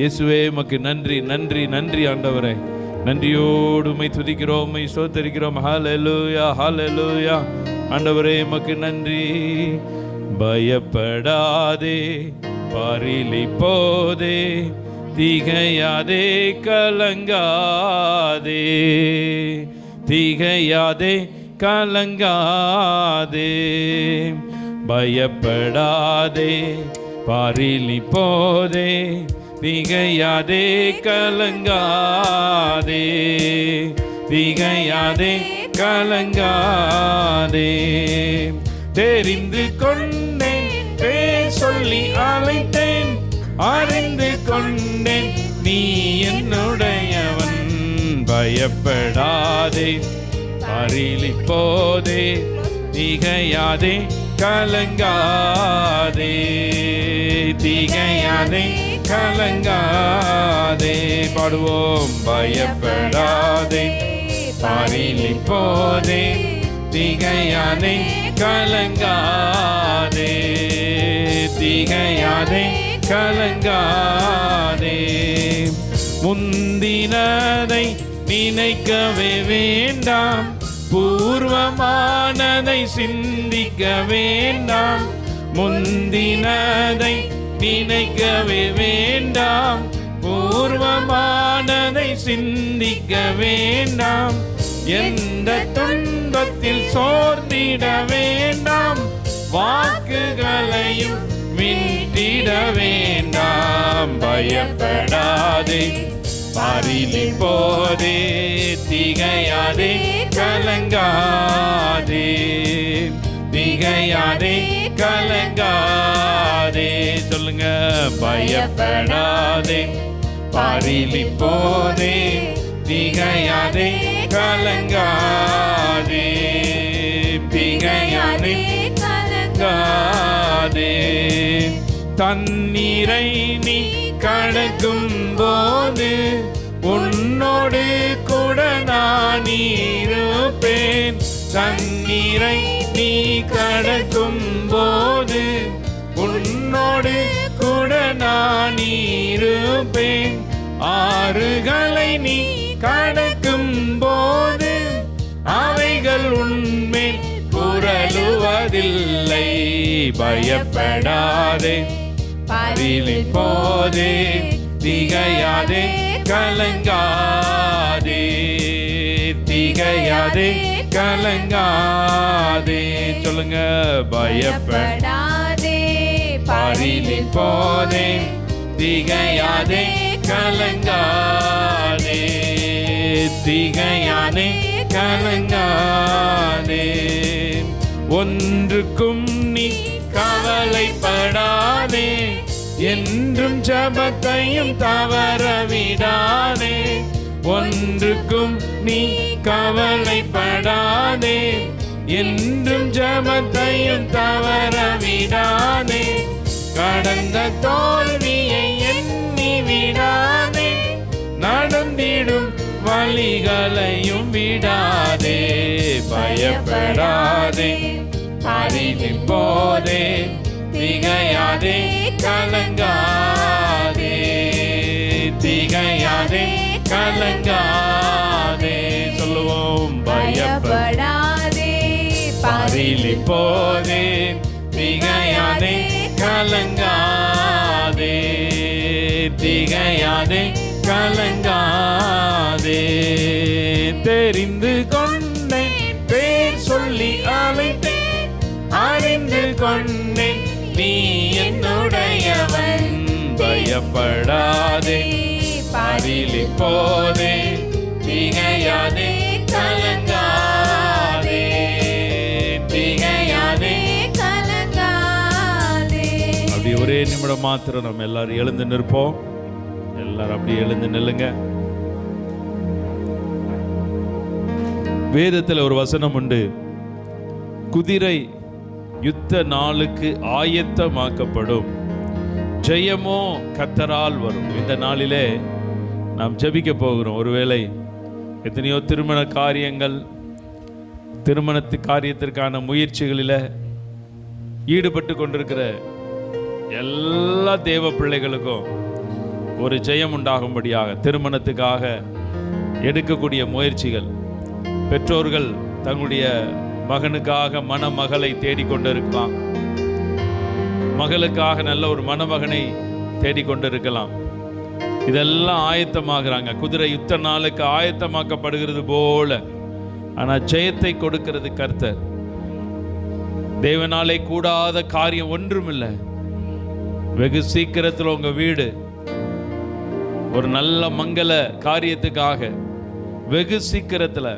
இயேசுவே உமக்கு நன்றி நன்றி நன்றி. ஆண்டவரே நன்றியோடு உம்மை துதிக்கிறோம், உம்மை ஸ்தோத்தரிக்கிறோம். ஹல்லேலூயா ஹல்லேலூயா. ஆண்டவரே உமக்கு நன்றி. பயப்படாதே, பரிலிப்போதே, திகையாதே, கலங்காதே, திகையாதே, கலங்காதே. பயப்படாதே, பரிலிப்போதே, திகையாதே, கலங்காதே, திகையாதே, கலங்காதே. தெரிந்து கொண்டேன், பேர் சொல்லி அழைத்தேன், அறிந்து கொண்டேன் நீ என்னுடையவன். பயப்படாதே, பரிலிப்போதே, திகையாதே, கலங்காதே, திகையாதே, கலங்காதே. பாடுவோம். பயப்படாதே, பரிலிப்போதே, திகையாதே, கலங்காதே, திகையாதே, கலங்காதே. முந்தினதை நினைக்கவே வேண்டாம், பூர்வமானதை சிந்திக்க வேண்டாம். முந்தினதை நினைக்கவே வேண்டாம், பூர்வமானதை சிந்திக்க வேண்டாம். எந்த துன்பத்தில் சோர்ந்திட வேண்டாம், வாக்குகளையும் மீட்டிட வேண்டாம். பயப்படாதே, பரிலிப்போதே, திகையாதே, கலங்காதே, திகையாதே, கலங்காதே. சொல்லுங்க. பயப்படாதே, பரிலிப்போதே, திகையாதே கலங்காதே, திகையாதே கலங்காதே. தண்ணீரை நீ கடக்கும் போது உன்னோடு கூட நான் இருப்பேன். தண்ணீரை நீ கடக்கும் போது உன்னோடு கூட நான் இருப்பேன். ஆறுகளை நீ கடக்கும் போது அவைகள் உன்மேல் புரளுவதில்லை. பயப்படாதே, பரிலின் போதே, திகையாதே கலங்காதே, திகையாதே கலங்காதே. சொல்லுங்க, பயப்படாதே, பரிலின் போதே, திகையாதே கலங்காதே, திகையாதே கலங்காதே. ஒன்றுக்கும் நீ கவலைப்படாதே, என்றும் ஜபத்தையும் தவறவிடாதே. ஒன்றுக்கும் நீ கவலைப்படாதே, என்றும் ஜபத்தையும் தவறவிடாதே. கடந்த தோல்வியை எண்ணி விடாதே, நடந்திடும் வழிகளையும் விடாதே. பயப்படாதே, பரிலின் போதே, திகையாதே கலங்காதே, திகையாதே கலங்காதே. சொல்லுவோம், பயப்படாதே, பரிலின் போதே, திகையாதே கலங்காதே, திகையாதே கலங்காதே. தெரிந்து கொண்டேன், பேர் சொல்லி அழைத்தேன், அறிந்து கொண்டேன் நீ என்னுடையவன். பயப்படாதே, பரிலின் போதே, திகையாதே கலங்காதே, திகையாதே கலங்காதே. அப்படி ஒரே நிமிடம் மாத்திரம் நம்ம எல்லாரும் எழுந்து நிற்போம். எல்லாரும் அப்படி எழுந்து நில்லுங்க. வேதத்தில் ஒரு வசனம் உண்டு, குதிரை யுத்த நாளுக்கு ஆயத்தமாக்கப்படும், ஜெயமோ கர்த்தரால் வரும். இந்த நாளிலே நாம் ஜெபிக்க போகிறோம். ஒருவேளை எத்தனையோ திருமண காரியங்கள், திருமணத்து காரியத்திற்கான முயற்சிகளில் ஈடுபட்டு கொண்டிருக்கிற எல்லா தேவ பிள்ளைகளுக்கும் ஒரு ஜெயம் உண்டாகும்படியாக திருமணத்துக்காக எடுக்கக்கூடிய முயற்சிகள், பெற்றோர்கள் தங்களுடைய மகனுக்காக மணமகளை தேடிக்கொண்டிருக்கலாம், மகளுக்காக நல்ல ஒரு மணமகனை தேடிக்கொண்டிருக்கலாம். இதெல்லாம் ஆயத்தமாகறாங்க. குதிரை யுத்த நாளுக்கு ஆயத்தமாக்கப்படுகிறது போல. ஆனால் ஜெயத்தை கொடுக்கிறது கர்த்தர். தேவனாலே கூடாத காரியம் ஒன்றுமில்லை. வெகு சீக்கிரத்தில் உங்க வீடு ஒரு நல்ல மங்கள காரியத்துக்காக வெகு சீக்கிரத்தில்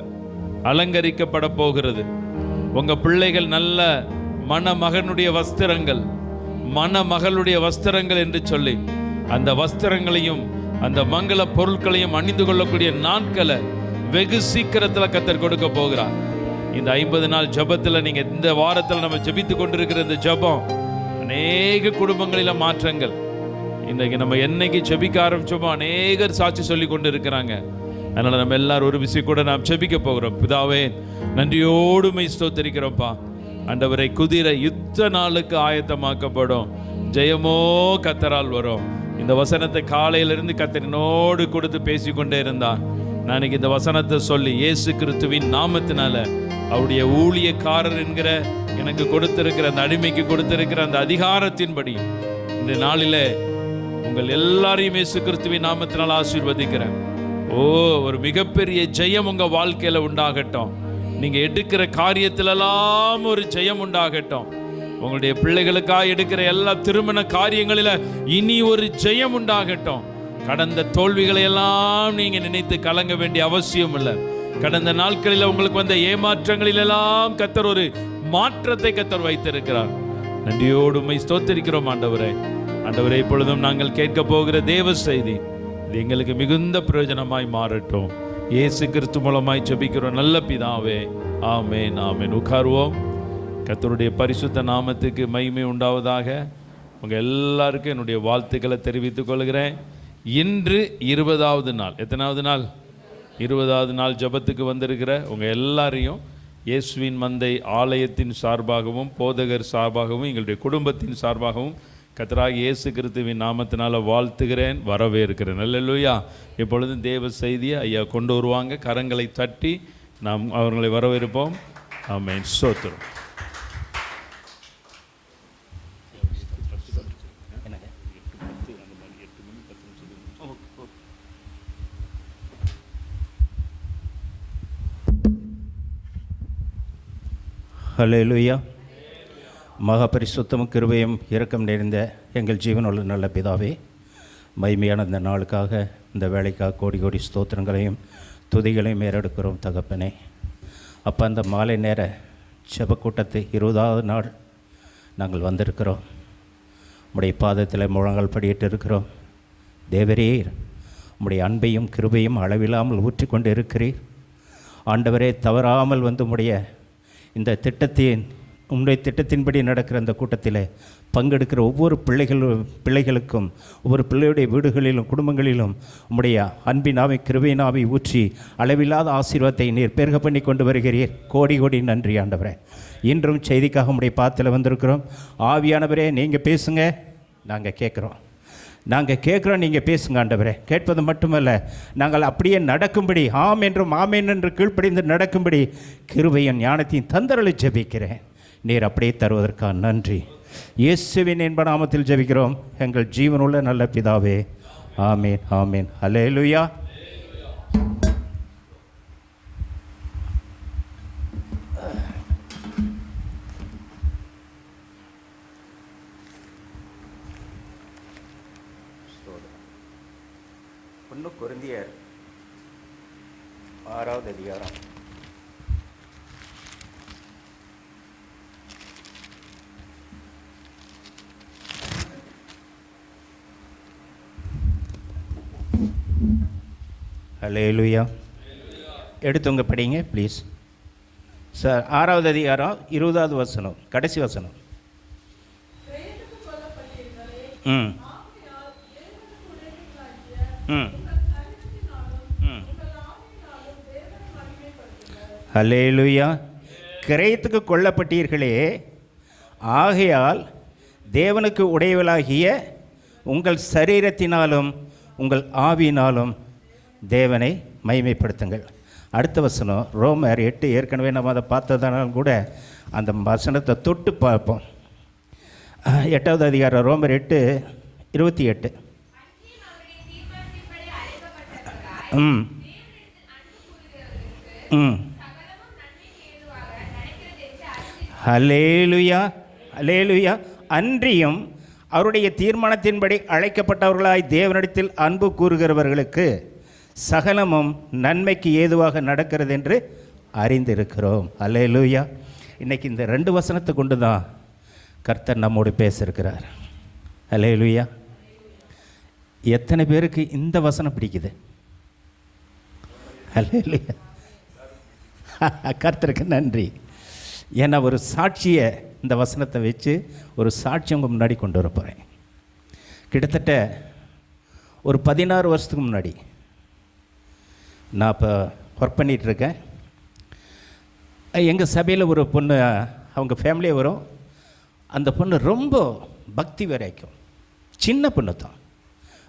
அலங்கரிக்கப்பட போகிறது. உங்க பிள்ளைகள் நல்ல மணமகனுடைய வஸ்திரங்கள், மணமகளுடைய வஸ்திரங்கள் என்று சொல்லி அந்த வஸ்திரங்களையும் அந்த மங்கள பொருட்களையும் அணிந்து கொள்ளக்கூடிய நாட்களை வெகு சீக்கிரத்தில் கர்த்தர் கொடுக்க போகிறார். இந்த 50 நாள் ஜபத்தில் நீங்க இந்த வாரத்தில் நம்ம ஜபித்து கொண்டிருக்கிற இந்த ஜபம் அநேக குடும்பங்களில மாற்றங்கள். இன்றைக்கு நம்ம என்னைக்கு ஜபிக்க ஆரம்பிச்சோமோ அநேகர் சாட்சி சொல்லி கொண்டு இருக்கிறாங்க. அதனால நம்ம எல்லாரும் ஒரு விஷயம் கூட நாம் ஜபிக்க போகிறோம். பிதாவே, நன்றியோடு மை ஸ்தோத்திரிக்கிறோம்ப்பா. ஆண்டவரை, குதிரை யுத்த நாளுக்கு ஆயத்தமாக்கப்படும், ஜெயமோ கர்த்தரால் வரும். இந்த வசனத்தை காலையிலிருந்து கர்த்தரினோடு கொடுத்து பேசிக்கொண்டே இருந்தான். நான் இந்த வசனத்தை சொல்லி இயேசு கிறிஸ்துவின் நாமத்தினால அவருடைய ஊழியக்காரர் என்கிற எனக்கு கொடுத்திருக்கிற அந்த அடிமைக்கு கொடுத்திருக்கிற அந்த அதிகாரத்தின்படி இந்த நாளிலே உங்கள் எல்லாரையும் இயேசு கிறிஸ்துவின் நாமத்தினால் ஆசீர்வதிக்கிறேன். ஒரு மிகப்பெரிய ஜெயம் உங்க வாழ்க்கையில உண்டாகட்டும். நீங்க எடுக்கிற காரியத்திலெல்லாம் ஒரு ஜெயம் உண்டாகட்டும். உங்களுடைய பிள்ளைகளுக்காக எடுக்கிற எல்லா திருமண காரியங்களில இனி ஒரு ஜெயம் உண்டாகட்டும். கடந்த தோல்விகளை எல்லாம் நீங்க நினைத்து கலங்க வேண்டிய அவசியம் இல்லை. கடந்த நாட்களில் உங்களுக்கு வந்த ஏமாற்றங்களிலெல்லாம் கர்த்தர் ஒரு மாற்றத்தை கர்த்தர் வைத்திருக்கிறார். நன்றியோடு உம்மை ஸ்தோத்திரிக்கிறோம் ஆண்டவரே. ஆண்டவரே, இப்பொழுதும் நாங்கள் கேட்க போகிற தேவ செய்தி இது எங்களுக்கு மிகுந்த பிரயோஜனமாய் மாறட்டும். இயேசு கிறிஸ்து மூலமாய் ஜெபிக்கிறோம் நல்ல பிதாவே, ஆமென் ஆமென். உட்காருவோம். கர்த்தருடைய பரிசுத்த நாமத்துக்கு மகிமை உண்டாவதாக. உங்கள் எல்லாருக்கும் என்னுடைய வாழ்த்துக்களை தெரிவித்துக் கொள்கிறேன். இன்று 20வது நாள். எத்தனாவது நாள்? 20வது நாள் ஜெபத்துக்கு வந்திருக்கிற உங்கள் எல்லாரையும் இயேசுவின் மந்தை ஆலயத்தின் சார்பாகவும் போதகர் சார்பாகவும் எங்களுடைய குடும்பத்தின் சார்பாகவும் கர்த்தராகிய இயேசு கிறிஸ்துவின் நாமத்தினால வாழ்த்துகிறேன், வரவேற்கிறேன். அல்லேலூயா. இப்பொழுதும் தேவ செய்தியை ஐயா கொண்டு வருவாங்க. கரங்களை தட்டி நாம் அவர்களை வரவேற்போம். ஆமென். ஸ்தோத்திரம். ஹல்லேலூயா. மகா பரிசுத்தமும் கிருபையும் இரக்கம் நிறைந்த எங்கள் ஜீவனுள்ள நல்ல பிதாவே, மகிமையான இந்த நாளுக்காக இந்த வேலைக்காக கோடி கோடி ஸ்தோத்திரங்களையும் துதிகளையும் ஏறெடுக்கிறோம் தகப்பனே. அப்போ அந்த மாலை நேர ஜெப கூட்டத்து 20வது நாள் நாங்கள் வந்திருக்கிறோம். உம்முடைய பாதத்தில் முழங்கால் படியிட்டு இருக்கிறோம். தேவரீர் உம்முடைய அன்பையும் கிருபையும் அளவில்லாமல் ஊற்றி கொண்டு இருக்கிறீர். ஆண்டவரே, தவறாமல் வந்து உம்முடைய இந்த உம்முடைய திட்டத்தின்படி நடக்கிற அந்த கூட்டத்தில் பங்கெடுக்கிற ஒவ்வொரு பிள்ளைகளுக்கும் ஒவ்வொரு பிள்ளையுடைய வீடுகளிலும் குடும்பங்களிலும் உம்முடைய அன்பினாவை கிருபையினாவை ஊற்றி அளவில்லாத ஆசீர்வாதத்தை நீர் பெருக பண்ணி கொண்டு வருகிறீர். கோடி கோடி நன்றி ஆண்டவரே. இன்றும் செய்திக்காக உம்முடைய பாத்தில் வந்திருக்கிறோம். ஆவியானவரே, நீங்கள் பேசுங்க, நாங்கள் கேட்குறோம். நீங்கள் பேசுங்க ஆண்டவரே. கேட்பது மட்டுமல்ல, நாங்கள் அப்படியே நடக்கும்படி, ஆம் என்றும் ஆமேன் என்று கீழ்ப்படிந்து நடக்கும்படி கிருபையும் ஞானத்தையும் தந்தரலை ஜெபிக்கிறேன். நீர் அப்படியே தருவதற்காக நன்றி. இயேசுவின் என்ப நாமத்தில் ஜெபிக்கிறோம் எங்கள் ஜீவனுள்ள நல்ல பிதாவே, ஆமேன் ஆமேன். அல்லேலூயா. கொரிந்தியர் 6வது அதிகாரம். ஹல்லேலூயா. எடுத்தவங்க படிங்க ப்ளீஸ் சார். 6வது அதிகாரம் 20வது வசனம், கடைசி வசனம். ம் ம் ஹல்லேலூயா. கிரயத்துக்கு கொல்லப்பட்டீர்களே, ஆகையால் தேவனுக்கு உடையவளாகிய உங்கள் சரீரத்தினாலும் உங்கள் ஆவியினாலும் தேவனை மகிமைப்படுத்துங்கள். அடுத்த வசனம் ரோமர் 8. ஏற்கனவே நம்ம அதை பார்த்ததனாலும் கூட அந்த வசனத்தை தொட்டு பார்ப்போம். 8வது அதிகாரம் ரோமர் 8:28. ம் ம் ஹல்லேலூயா ஹல்லேலூயா. அன்றியும் அவருடைய தீர்மானத்தின்படி அழைக்கப்பட்டவர்களாய் தேவனிடத்தில் அன்பு கூறுகிறவர்களுக்கு சகலமும் நன்மைக்கு ஏதுவாக நடக்கிறது என்று அறிந்திருக்கிறோம். ஹல்லேலூயா. இன்றைக்கி இந்த 2 வசனத்தை கொண்டு தான் கர்த்தர் நம்மோடு பேசியிருக்கிறார். ஹல்லேலூயா. எத்தனை பேருக்கு இந்த வசனம் பிடிக்குது? ஹல்லேலூயா. கர்த்தருக்கு நன்றி. ஏன்னா ஒரு சாட்சியை இந்த வசனத்தை வச்சு ஒரு சாட்சி உங்கள் முன்னாடி கொண்டு வர போகிறேன். கிட்டத்தட்ட ஒரு 16 வருஷத்துக்கு முன்னாடி நான் இப்போ ஒர்க் பண்ணிகிட்ருக்கேன். எங்கள் சபையில் ஒரு பொண்ணு, அவங்க ஃபேமிலியே வரும். அந்த பொண்ணு ரொம்ப பக்தி வைராக்கியம். சின்ன பொண்ணு தான்,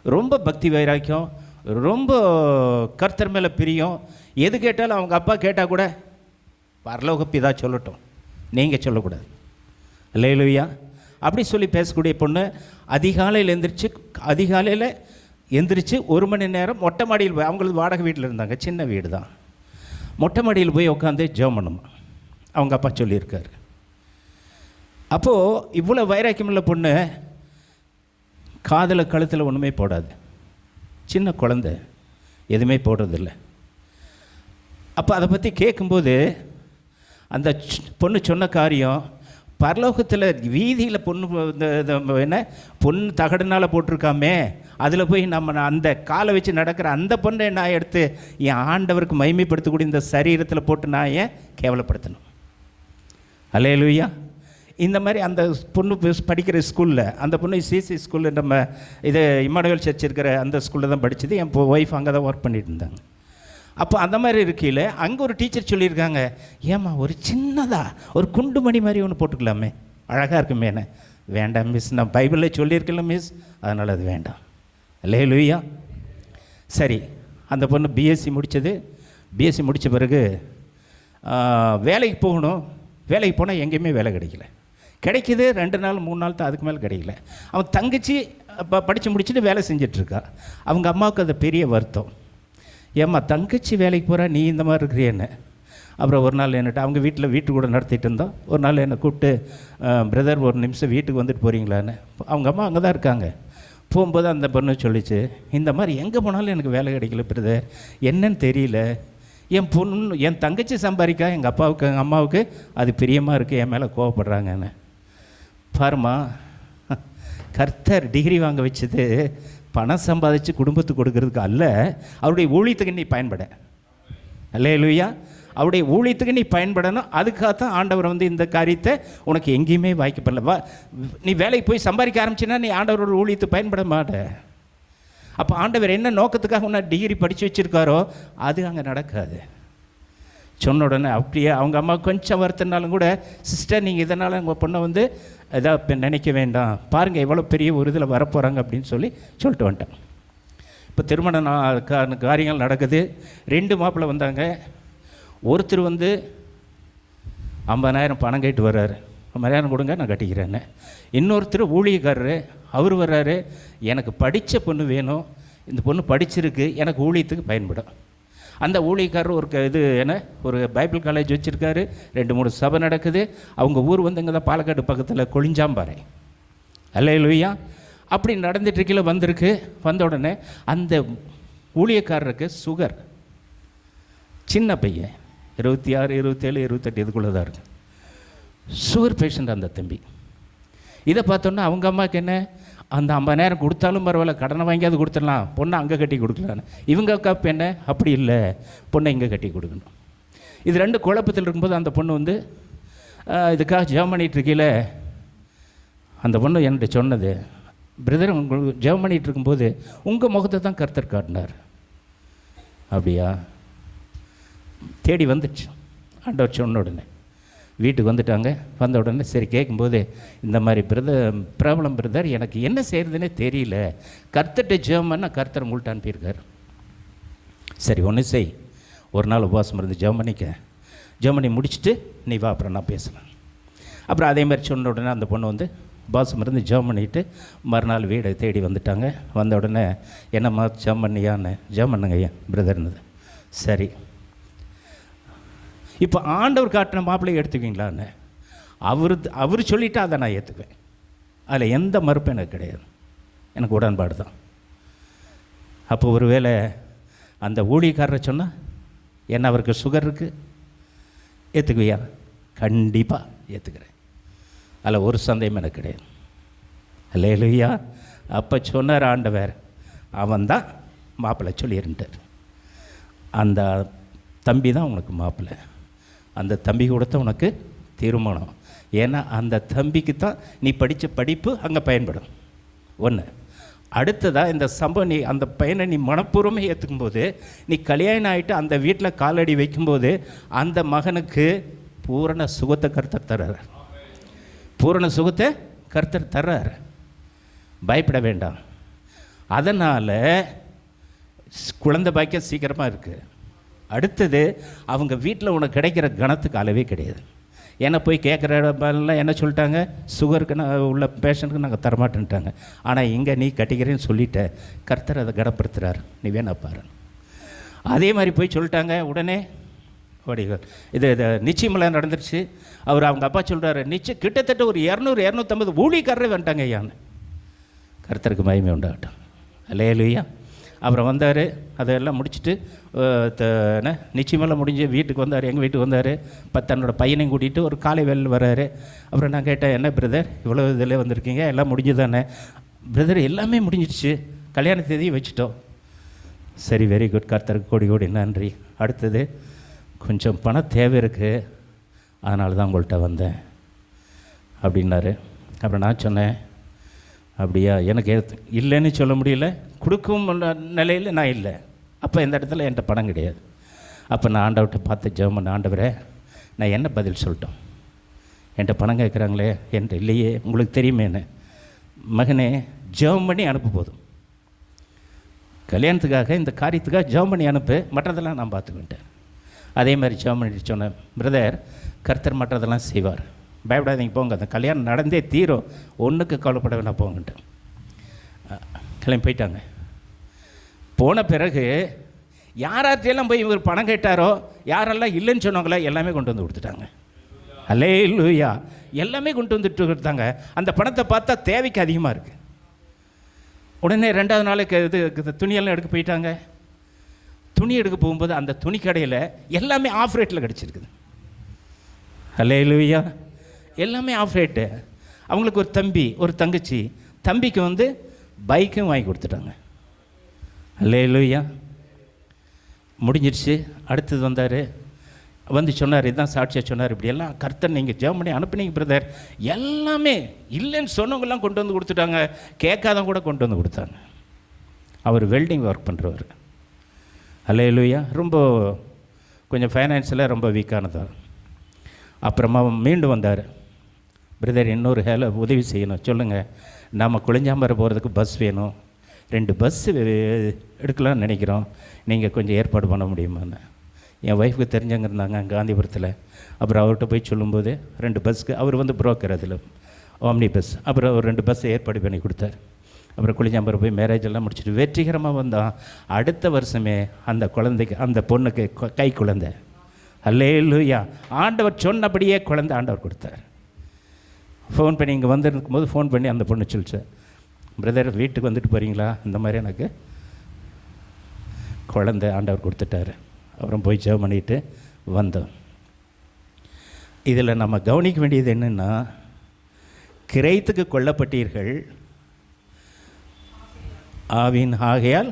ரொம்ப பக்தி வைராக்கியம், ரொம்ப கர்த்தர் மேலே பிரியம். எது கேட்டாலும் அவங்க அப்பா கேட்டால் கூட பரலோக பிதா சொல்லட்டும், நீங்கள் சொல்லக்கூடாது. அல்லேலூயா. அப்படி சொல்லி பேசக்கூடிய பொண்ணு அதிகாலையில் எந்திரிச்சு 1 மணி நேரம் மொட்டை மாடியில் போய், அவங்களுக்கு வாடகை வீட்டில் இருந்தாங்க, சின்ன வீடு தான், மொட்டை மாடியில் போய் உட்காந்து ஜெபம் பண்ணணும். அவங்க அப்பா சொல்லியிருக்காரு. அப்போது இவ்வளோ வைராக்கியமுள்ள பொண்ணு காதில் கழுத்தில் ஒன்றுமே போடாது. சின்ன குழந்தை, எதுவுமே போடுறதில்ல. அப்போ அதை பற்றி கேட்கும்போது அந்த பொண்ணு சொன்ன காரியம், பரலோகத்தில் வீதியில் பொண்ணு என்ன பொண்ணு தகடுனால் போட்டிருக்காமே, அதில் போய் நம்ம அந்த காலை வச்சு நடக்கிற அந்த பொண்ணை நான் எடுத்து என் ஆண்டவருக்கு மகிமைப்படுத்தக்கூடிய இந்த சரீரத்தில் போட்டு நான் ஏன் கேவலப்படுத்தணும்? அல்லேலூயா. இந்த மாதிரி அந்த பொண்ணு படிக்கிற ஸ்கூலில், அந்த பொண்ணு சிசி ஸ்கூலில், நம்ம இது இம்மானுவேல் சர்ச் இருக்கிற அந்த ஸ்கூலில் தான் படித்தது. என் ஒய்ஃப் அங்கே தான் ஒர்க் பண்ணிட்டு இருந்தாங்க. அப்போ அந்த மாதிரி இருக்கையில் அங்கே ஒரு டீச்சர் சொல்லியிருக்காங்க, ஏம்மா ஒரு சின்னதாக ஒரு குண்டுமணி மாதிரி ஒன்று போட்டுக்கலாமே, அழகாக இருக்குமே. என்ன வேண்டாம் மிஸ், நான் பைபிளில் சொல்லியிருக்கல மிஸ், அதனால் அது வேண்டாம். அல்லேலூயா. சரி, அந்த பொண்ணு பிஎஸ்சி முடித்தது. பிஎஸ்சி முடித்த பிறகு வேலைக்கு போகணும். வேலைக்கு போனால் எங்கேயுமே வேலை கிடைக்கிது 2 நாள் 3 நாள் தான், அதுக்கு மேலே கிடைக்கல. அவன் தங்கச்சி படித்து முடிச்சுட்டு வேலை செஞ்சிட்ருக்கா. அவங்க அம்மாவுக்கு அது பெரிய வருத்தம், ஏம்மா தங்கச்சி வேலைக்கு போகிறா, நீ இந்த மாதிரி இருக்கிறியன்னு. அப்புறம் ஒரு நாள் என்னட்டு அவங்க வீட்டு கூட நடத்திட்டு இருந்தோம். ஒரு நாள் என்னை கூப்பிட்டு, பிரதர் ஒரு நிமிஷம் வீட்டுக்கு வந்துட்டு போகிறீங்களான்னு. அவங்க அம்மா அங்கே தான் இருக்காங்க. போகும்போது அந்த பொண்ணு சொல்லிச்சு, இந்த மாதிரி எங்கே போனாலும் எனக்கு வேலை கிடைக்கல பிரதர், என்னன்னு தெரியல. என் தங்கச்சி சம்பாதிக்கா, எங்கள் அப்பாவுக்கு எங்கள் அம்மாவுக்கு அது பிரியமாக இருக்குது, என் மேலே கோவப்படுறாங்கன்னு. பாருமா, கர்த்தர் டிகிரி வாங்க வச்சது பணம் சம்பாதிச்சு குடும்பத்துக்கு கொடுக்கறதுக்கு அல்ல, அவருடைய ஊழியத்துக்கு நீ பயன்பட. அல்லேலூயா. அவருடைய ஊழியத்துக்கு நீ பயன்படணும். அதுக்காகத்தான் ஆண்டவர் இந்த காரியத்தை உனக்கு எங்கேயுமே வாய்க்கப்படல. நீ வேலைக்கு போய் சம்பாதிக்க ஆரம்பிச்சின்னா நீ ஆண்டவரோட ஊழியத்தை பயன்பட மாட்ட. அப்போ ஆண்டவர் என்ன நோக்கத்துக்காக உன்னை டிகிரி படித்து வச்சுருக்காரோ அது அங்கே நடக்காது. சொன்ன உடனே அப்படியே அவங்க அம்மா கொஞ்சம் வருத்தினாலும் கூட, சிஸ்டர் நீங்கள் இதனால் உங்கள் பொண்ணை எதாவது நினைக்க வேண்டாம், பாருங்கள் எவ்வளோ பெரிய ஒரு இதில் வரப்போகிறாங்க அப்படின்னு சொல்லிட்டு வந்துட்டேன். இப்போ திருமண காரியங்கள் நடக்குது. 2 மாப்பிள்ளை வந்தாங்க. ஒருத்தர் 50,000 பணம் கேட்டு வர்றாரு, 50,000 கொடுங்க நான் கட்டிக்கிறேன்னு. இன்னொருத்தர் ஊழியக்காரரு, அவர் வர்றாரு, எனக்கு படித்த பொண்ணு வேணும், இந்த பொண்ணு படிச்சிருக்கு, எனக்கு ஊழியத்துக்கு பயன்படும். அந்த ஊழியக்காரர் ஒரு பைபிள் காலேஜ் வச்சுருக்காரு, 2-3 சபை நடக்குது. அவங்க ஊர் இங்கே தான் பாலக்காடு பக்கத்தில் கொளிஞ்சாம்பாறை. அல்லேலூயா. அப்படி நடந்துட்டுருக்கையில் வந்த உடனே அந்த ஊழியக்காரருக்கு சுகர். சின்ன பையன், 26, 27, 28 இதுக்குள்ளே தான் இருக்குது. சுகர் பேஷண்ட் அந்த தம்பி. இதை பார்த்தோன்னா அவங்க அம்மாவுக்கு என்ன, அந்த 50,000 கொடுத்தாலும் பரவாயில்ல, கடனை வாங்கியாவது கொடுத்துடலாம், பொண்ணை அங்கே கட்டி கொடுக்கலான்னு. இவங்க அக்கா என்ன, அப்படி இல்லை, பொண்ணை இங்கே கட்டி கொடுக்கணும். இது 2 குழப்பத்தில் இருக்கும்போது அந்த பொண்ணு இதுக்காக ஜெபம் பண்ணிகிட்ருக்கையில் அந்த பொண்ணு என்கிட்ட சொன்னது, பிரதர் உங்களுக்கு ஜெபம் பண்ணிகிட்டு இருக்கும்போது உங்கள் முகத்தை தான் கர்த்தர் காட்டினார். அப்படியா? தேடி வந்துடுச்சு. ஆண்டவர் சொன்ன உடனே வீட்டுக்கு வந்துட்டாங்க. வந்த உடனே சரி கேட்கும்போது, இந்த மாதிரி பிரபலம் பிரதர், எனக்கு என்ன செய்கிறதுனே தெரியல, கர்த்தர்கிட்ட ஜெபம் பண்ணால் கர்த்தர் உங்கள்கிட்ட அனுப்பியிருக்கார். சரி ஒன்று செய், ஒரு நாள் உபவாசம் இருந்து ஜெபம் பண்ணி முடிச்சுட்டு நீ வா, அப்புறம் நான் பேசலாம். அப்புறம் அதே மாதிரி சொன்ன உடனே அந்த பொண்ணு உபவாசம் இருந்து ஜெபம் பண்ணிவிட்டு மறுநாள் வீடை தேடி வந்துட்டாங்க. வந்த உடனே என்னம்மா ஜெபம் பண்ணியான்னு, ஜெபம் பண்ணுங்க ஐயா பிரதர்னது. சரி, இப்போ ஆண்டவர் காட்டின மாப்பிள்ளையை எடுத்துக்குவீங்களான்னு அவர் சொல்லிவிட்டு அதை நான் ஏற்றுக்குவேன். அதில் எந்த மறுப்பும் எனக்கு கிடையாது, எனக்கு உடன்பாடு தான். அப்போ ஒரு வேளை அந்த ஊழியக்காரரை சொன்னால், என்ன அவருக்கு சுகர் இருக்குது, ஏற்றுக்குவியா? கண்டிப்பாக ஏற்றுக்கிறேன், அதில் ஒரு சந்தேகம் எனக்கு கிடையாது. அல்லேலூயா. அப்போ சொன்னார் ஆண்டவர், அவன்தான் மாப்பிள்ளை சொல்லியிருந்தார். அந்த தம்பி தான் உனக்கு மாப்பிள்ளை, அந்த தம்பி கூட தான் உனக்கு திருமணம். ஏன்னா அந்த தம்பிக்கு தான் நீ படித்த படிப்பு அங்கே பயன்படும். ஒன்று. அடுத்ததாக இந்த சம்பவம், அந்த பையனை நீ மனப்பூர்வமாக ஏற்றுக்கும்போது, நீ கல்யாணம் ஆகிட்டு அந்த வீட்டில் காலடி வைக்கும்போது அந்த மகனுக்கு பூரண சுகத்தை கர்த்தர் தர்றார். பூரண சுகத்தை கர்த்தர் தர்றார், பயப்பட வேண்டாம். அதனால் குழந்தை பாக்கியம் சீக்கிரமாக இருக்குது. அடுத்தது, அவங்க வீட்டில் உனக்கு கிடைக்கிற கணத்துக்கு அளவே கிடையாது. ஏன்னா போய் கேட்குற இடமெல்லாம் என்ன சொல்லிட்டாங்க, சுகருக்கு உள்ள பேஷண்ட்டுக்கு நாங்கள் தரமாட்டேன்ட்டாங்க. ஆனால் இங்கே நீ கட்டிக்கிறேன்னு சொல்லிட்ட, கர்த்தர் அதை கனப்படுத்துகிறார், நீ வேணா பாரு. அதே மாதிரி போய் சொல்லிட்டாங்க. உடனே வடிகள் இது நிச்சயமெல்லாம் நடந்துருச்சு. அவங்க அப்பா சொல்கிறாரு, நிச்சயம் கிட்டத்தட்ட ஒரு 200-250 ஊழியக்காரரே வந்துட்டாங்க ஐயான்னு. கர்த்தருக்கு மகிமை உண்டாகட்டும். அல்லேலூயா. அப்புறம் வந்தார், அதெல்லாம் முடிச்சுட்டு நிச்சயமெல்லாம் முடிஞ்சு வீட்டுக்கு வந்தார், எங்கள் வீட்டுக்கு வந்தார். தன்னோட பையனையும் கூட்டிகிட்டு ஒரு காலை வேலையில் வர்றாரு. அப்புறம் நான் கேட்டேன், என்ன பிரதர் இவ்வளோ இதில் வந்திருக்கீங்க, எல்லாம் முடிஞ்சு தானே? பிரதர் எல்லாமே முடிஞ்சிடுச்சு, கல்யாண தேதியும் வச்சுட்டோம். சரி, வெரி குட், கர்த்தருக்கு கோடி கோடி நன்றி. அடுத்தது கொஞ்சம் பண தேவை இருக்குது, அதனால தான் உங்கள்கிட்ட வந்தேன் அப்படின்னாரு. அப்புறம் நான் சொன்னேன், அப்படியா, எனக்கு இல்லைன்னு சொல்ல முடியல, கொடுக்கும் நிலையில் நான் இல்லை. அப்போ இந்த இடத்துல என்கிட்ட பணம் கிடையாது. அப்போ நான் ஆண்டவர்கிட்ட பார்த்து ஜெபம் பண்ண, ஆண்டவரே நான் என்ன பதில் சொல்லிட்டோம்? என்கிட்ட பணம் கேட்குறாங்களே, என்கிட்ட இல்லையே, உங்களுக்கு தெரியுமேன்னு. மகனே, ஜெபம் பண்ணி அனுப்பு போதும். கல்யாணத்துக்காக இந்த காரியத்துக்காக ஜெபம் பண்ணி அனுப்பு, மற்றதெல்லாம் நான் பார்த்துக்கிட்டேன். அதே மாதிரி ஜெபம் பண்ணிட்டு சொன்னேன், பிரதர் கர்த்தர் மற்றதெல்லாம் செய்வார், பயப்படாதீங்க, போங்க, அந்த கல்யாணம் நடந்தே தீரும், ஒன்றுக்கு கவலைப்பட வேணாம், போங்கன்ட்டு கிளம்பி போயிட்டாங்க. போன பிறகு யாரார்ட்டையெல்லாம் போய் இவர் பணம் கேட்டாரோ, யாரெல்லாம் இல்லைன்னு சொன்னாங்களோ எல்லாமே கொண்டு வந்து கொடுத்துட்டாங்க. அல்லேலூயா, எல்லாமே கொண்டு வந்துட்டு கொடுத்தாங்க. அந்த பணத்தை பார்த்தா தேவைக்கு அதிகமாக இருக்குது. உடனே 2வது நாளைக்கு இது துணியெல்லாம் எடுக்க போயிட்டாங்க. துணி எடுக்க போகும்போது அந்த துணி கடையில் எல்லாமே ஆஃப் ரேட்டில் கிடச்சிருக்குது. அல்லேலூயா, எல்லாமே ஆஃப் ரேட்டு. அவங்களுக்கு ஒரு தம்பி ஒரு தங்கச்சி, தம்பிக்கு பைக்கும் வாங்கி கொடுத்துட்டாங்க. அல்லேலூயா, முடிஞ்சிடுச்சு. அடுத்தது வந்தார், சொன்னார், இதுதான் சாட்சியாக சொன்னார், இப்படியெல்லாம் கர்த்தர் நீங்கள் ஜெபம் பண்ணி அனுப்புனீங்க பிரதர், எல்லாமே இல்லைன்னு சொன்னவங்கெல்லாம் கொண்டு வந்து கொடுத்துட்டாங்க, கேட்காதவங்க கூட கொண்டு வந்து கொடுத்தாங்க. அவர் வெல்டிங் ஒர்க் பண்ணுறவர். அல்லேலூயா, ரொம்ப கொஞ்சம் ஃபைனான்ஸில் ரொம்ப வீக்கானதாக. அப்புறமா மீண்டும் வந்தார், பிரதர் இன்னொரு உதவி செய்யணும், சொல்லுங்கள், நம்ம குளிஞ்சாம்பரம் போகிறதுக்கு பஸ் வேணும், 2 பஸ்ஸு எடுக்கலாம்னு நினைக்கிறோம், நீங்கள் கொஞ்சம் ஏற்பாடு பண்ண முடியுமான்னு. என் ஒய்ஃபுக்கு தெரிஞ்சவங்க இருந்தாங்க காந்திபுரத்தில். அப்புறம் அவர்கிட்ட போய் சொல்லும்போது 2 பஸ்ஸுக்கு அவர் புரோக்கர், அதில் ஆம்னி பஸ், அப்புறம் ஒரு 2 பஸ்ஸை ஏற்பாடு பண்ணி கொடுத்தார். அப்புறம் குளிஞ்சாம்பரம் போய் மேரேஜ் எல்லாம் முடிச்சுட்டு வெற்றிகரமாக வந்தான். அடுத்த வருஷமே அந்த குழந்தைக்கு, அந்த பொண்ணுக்கு கை குழந்தை. அல்லேலூயா, ஆண்டவர் சொன்னபடியே குழந்தை ஆண்டவர் கொடுத்தார். ஃபோன் பண்ணி இங்கே வந்துருக்கும் போது ஃபோன் பண்ணி அந்த பொண்ணு சொல்லிச்சு, பிரதர் வீட்டுக்கு வந்துட்டு போகிறீங்களா, இந்த மாதிரி எனக்கு குழந்தை ஆண்டவர் கொடுத்துட்டாரு. அப்புறம் போய் ஜெபம் பண்ணிட்டு வந்தோம். இதில் நம்ம கவனிக்க வேண்டியது என்னென்னா, கிரயத்துக்கு கொல்லப்பட்டீர்கள், ஆவின் ஆகையால்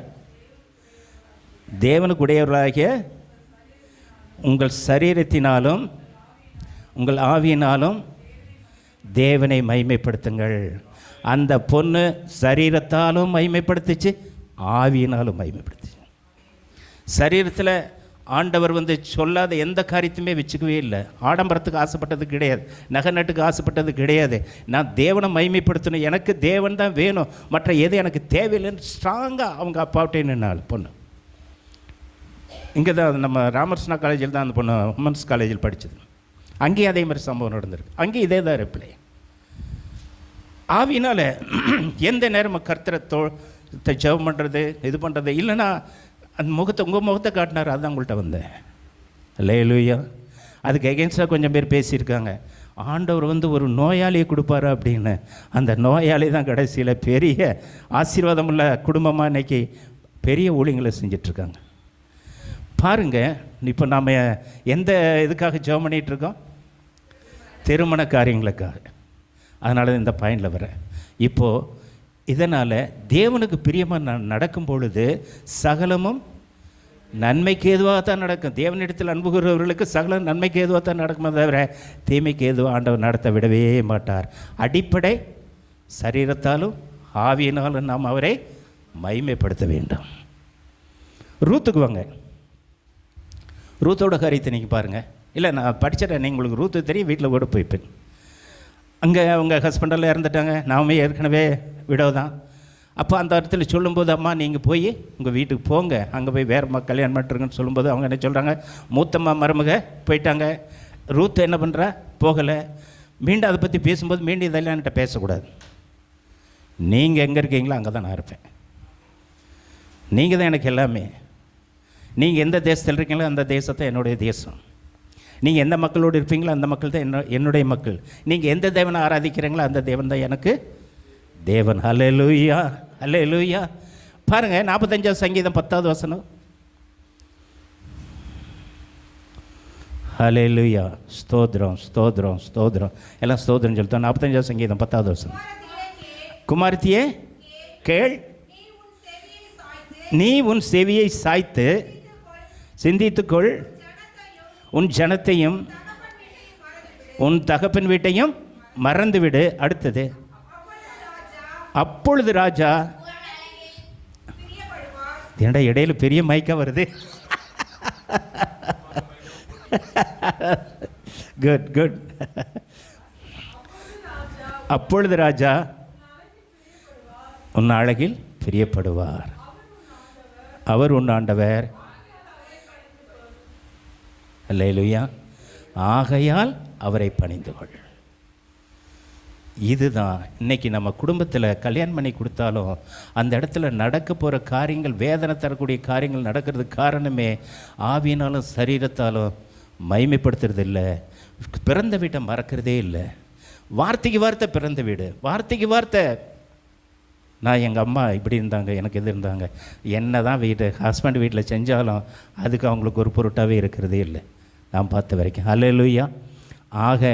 தேவனுக்குடையவர்களாகிய உங்கள் சரீரத்தினாலும் உங்கள் ஆவியினாலும் தேவனை மகிமைப்படுத்துங்கள். அந்த பொண்ணு சரீரத்தாலும் மகிமைப்படுத்துச்சு, ஆவியினாலும் மகிமைப்படுத்துச்சு. சரீரத்தில் ஆண்டவர் சொல்லாத எந்த காரியத்தையுமே வச்சுக்கவே இல்லை. ஆடம்பரத்துக்கு ஆசைப்பட்டது கிடையாது, நகை நட்டுக்கு ஆசைப்பட்டது கிடையாது. நான் தேவனை மகிமைப்படுத்தணும், எனக்கு தேவன் தான் வேணும், மற்ற எது எனக்கு தேவையில்லைன்னு ஸ்ட்ராங்காக அவங்க அப்பாவிட்டே நின்னாள் பொண்ணு. இங்கே தான் நம்ம ராமகிருஷ்ணா காலேஜில் தான் அந்த பொண்ணு உமன்ஸ் காலேஜில் படித்தது. அங்கேயும் அதே மாதிரி சம்பவம் நடந்திருக்கு. அங்கேயும் இதே தான் ரிப்ளை. ஆவியினால் எந்த நேரமும் கர்த்தரை ஜெபம் பண்ணுறது, இது பண்ணுறது இல்லைன்னா அந்த முகத்தை, உங்கள் முகத்தை காட்டினார், அதுதான் உங்கள்கிட்ட வந்தேன். அல்லேலூயா. அதுக்கு எகென்ஸ்டாக கொஞ்சம் பேர் பேசியிருக்காங்க, ஆண்டவர் ஒரு நோயாளியை கொடுப்பாரு அப்படின்னு. அந்த நோயாளி தான் கடைசியில் பெரிய ஆசீர்வாதமுள்ள குடும்பமாக இன்றைக்கி பெரிய ஊழியங்களை செஞ்சிட்ருக்காங்க. பாருங்கள், இப்போ நாம் எந்த இதுக்காக ஜெபம் பண்ணிகிட்ருக்கோம்? திருமண காரியங்களுக்காக. அதனால இந்த பாயிண்டில் வரேன். இப்போது இதனால் தேவனுக்கு பிரியமாக நடக்கும் பொழுது சகலமும் நன்மைக்கு ஏதுவாக தான் நடக்கும். தேவனிடத்தில் அன்புகிறவர்களுக்கு சகலம் நன்மைக்கு ஏதுவாக தான் நடக்குமே தவிர தீமைக்கு ஏதுவாக ஆண்டவர் நடத்த விடவே மாட்டார். அடிப்படை சரீரத்தாலும் ஆவியினாலும் நாம் அவரை மகிமைப்படுத்த வேண்டும். ரூத்துக்கு வாங்க. ரூத்தோட காரியத்தை நீங்கள் பாருங்கள். இல்லை, நான் படிச்சிட்டேன், நீங்கள் உங்களுக்கு ரூத்து தெரியும், வீட்டில் கூட போய்ப்பேன். அங்கே அவங்க ஹஸ்பண்டெல்லாம் இறந்துட்டாங்க, நாமே ஏற்கனவே விடோ தான். அப்போ அந்த இடத்துல சொல்லும்போது, அம்மா நீங்கள் போய் உங்கள் வீட்டுக்கு போங்க, அங்கே போய் வேறு கல்யாணம் பண்ணிட்டுருங்கன்னு சொல்லும்போது அவங்க என்ன சொல்கிறாங்க, மூத்தம்மா மருமக போயிட்டாங்க, ரூத் என்ன பண்ணுறா, போகலை. மீண்டும் அதை பற்றி பேசும்போது மீண்டும் இதெல்லாம் என்கிட்ட பேசக்கூடாது, நீங்கள் எங்கே இருக்கீங்களோ அங்கே தான் நான் இருப்பேன், நீங்கள் தான் எனக்கு எல்லாமே, நீங்கள் எந்த தேசத்தில் இருக்கீங்களோ அந்த தேசத்தை என்னுடைய தேசம், நீங்கள் எந்த மக்களோடு இருப்பீங்களோ அந்த மக்கள் தான் என்னுடைய மக்கள், நீங்கள் எந்த தேவனை ஆராதிக்கிறீங்களோ அந்த தேவன் தான் எனக்கு தேவன். அல்லேலூயா, அல்லேலூயா. பாருங்கள் 45 சங்கீதம் 10வது வசனம். ஹல்லேலூயா, ஸ்தோத்திரம் ஸ்தோத்திரம் ஸ்தோத்திரம், எல்லாம் ஸ்தோத்திரம் சொல்லிட்டோம். 45 சங்கீதம் 10வது வசனம். குமாரத்தியே கேள், நீ உன் செவியை சாய்த்து சிந்தித்துக்கொள், உன் ஜனத்தையும் உன் தகப்பன் வீட்டையும் மறந்துவிடு. அடுத்தது, அப்பொழுது ராஜா, ஏண்டா இடையில பெரிய மைக்கா வருது. Good good. அப்பொழுது ராஜா உன் அழகில் பிரியப்படுவார், அவர் உன் ஆண்டவர். அல்லேலூயா. ஆகையால் அவரை பணிந்து கொள். இதுதான் இன்னைக்கு நம்ம குடும்பத்தில் கல்யாணம் பண்ணி கொடுத்தாலும் அந்த இடத்துல நடக்க போகிற காரியங்கள், வேதனை தரக்கூடிய காரியங்கள் நடக்கிறதுக்கு காரணமே ஆவியினாலும் சரீரத்தாலும் மகிமைப்படுத்துறது இல்லை, பிறந்த வீட்டை மறக்கிறதே இல்லை. வார்த்தைக்கு வார்த்தை பிறந்த வீடு, வார்த்தைக்கு வார்த்தை. நான் எங்கள் அம்மா இப்படி இருந்தாங்க, எனக்கு எது இருந்தாங்க, என்ன தான் ஹஸ்பண்ட் வீட்டில் செஞ்சாலும் அதுக்கு அவங்களுக்கு ஒரு பொருட்டாகவே இருக்கிறதே இல்லை நான் பார்த்த வரைக்கும். அல்லேலூயா. ஆக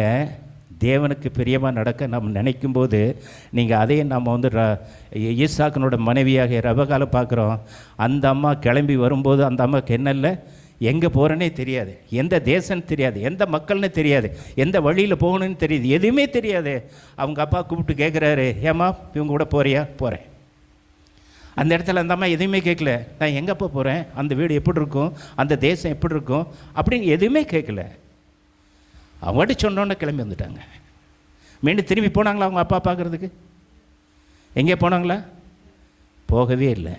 தேவனுக்கு பிரியமாக நடக்க நம்ம நினைக்கும்போது, நீங்கள் அதையே நம்ம வந்து ஈசாக்கனோட மனைவியாக ரெபெக்கால பார்க்குறோம். அந்த அம்மா கிளம்பி வரும்போது அந்த அம்மாவுக்கு என்ன இல்லை, எங்கே போகிறேன்னே தெரியாது, எந்த தேசம்னு தெரியாது, எந்த மக்கள்னு தெரியாது, எந்த வழியில் போகணுன்னு தெரியுது, எதுவுமே தெரியாது. அவங்க அப்பா கூப்பிட்டு கேட்குறாரு, ஏம்மா இவங்க கூட போறியா? போகிறேன். அந்த இடத்துல அந்த அம்மா எதுவுமே கேட்கல. நான் எங்கப்பா போகிறேன், அந்த வீடு எப்படி இருக்கும், அந்த தேசம் எப்படி இருக்கும் அப்படின்னு எதுவுமே கேட்கல. அவங்கள்ட்ட சொன்னோன்னே கிளம்பி வந்துட்டாங்க. மீண்டும் திரும்பி போனாங்களா அவங்க அப்பா பார்க்குறதுக்கு? எங்கே போனாங்களா? போகவே இல்லை.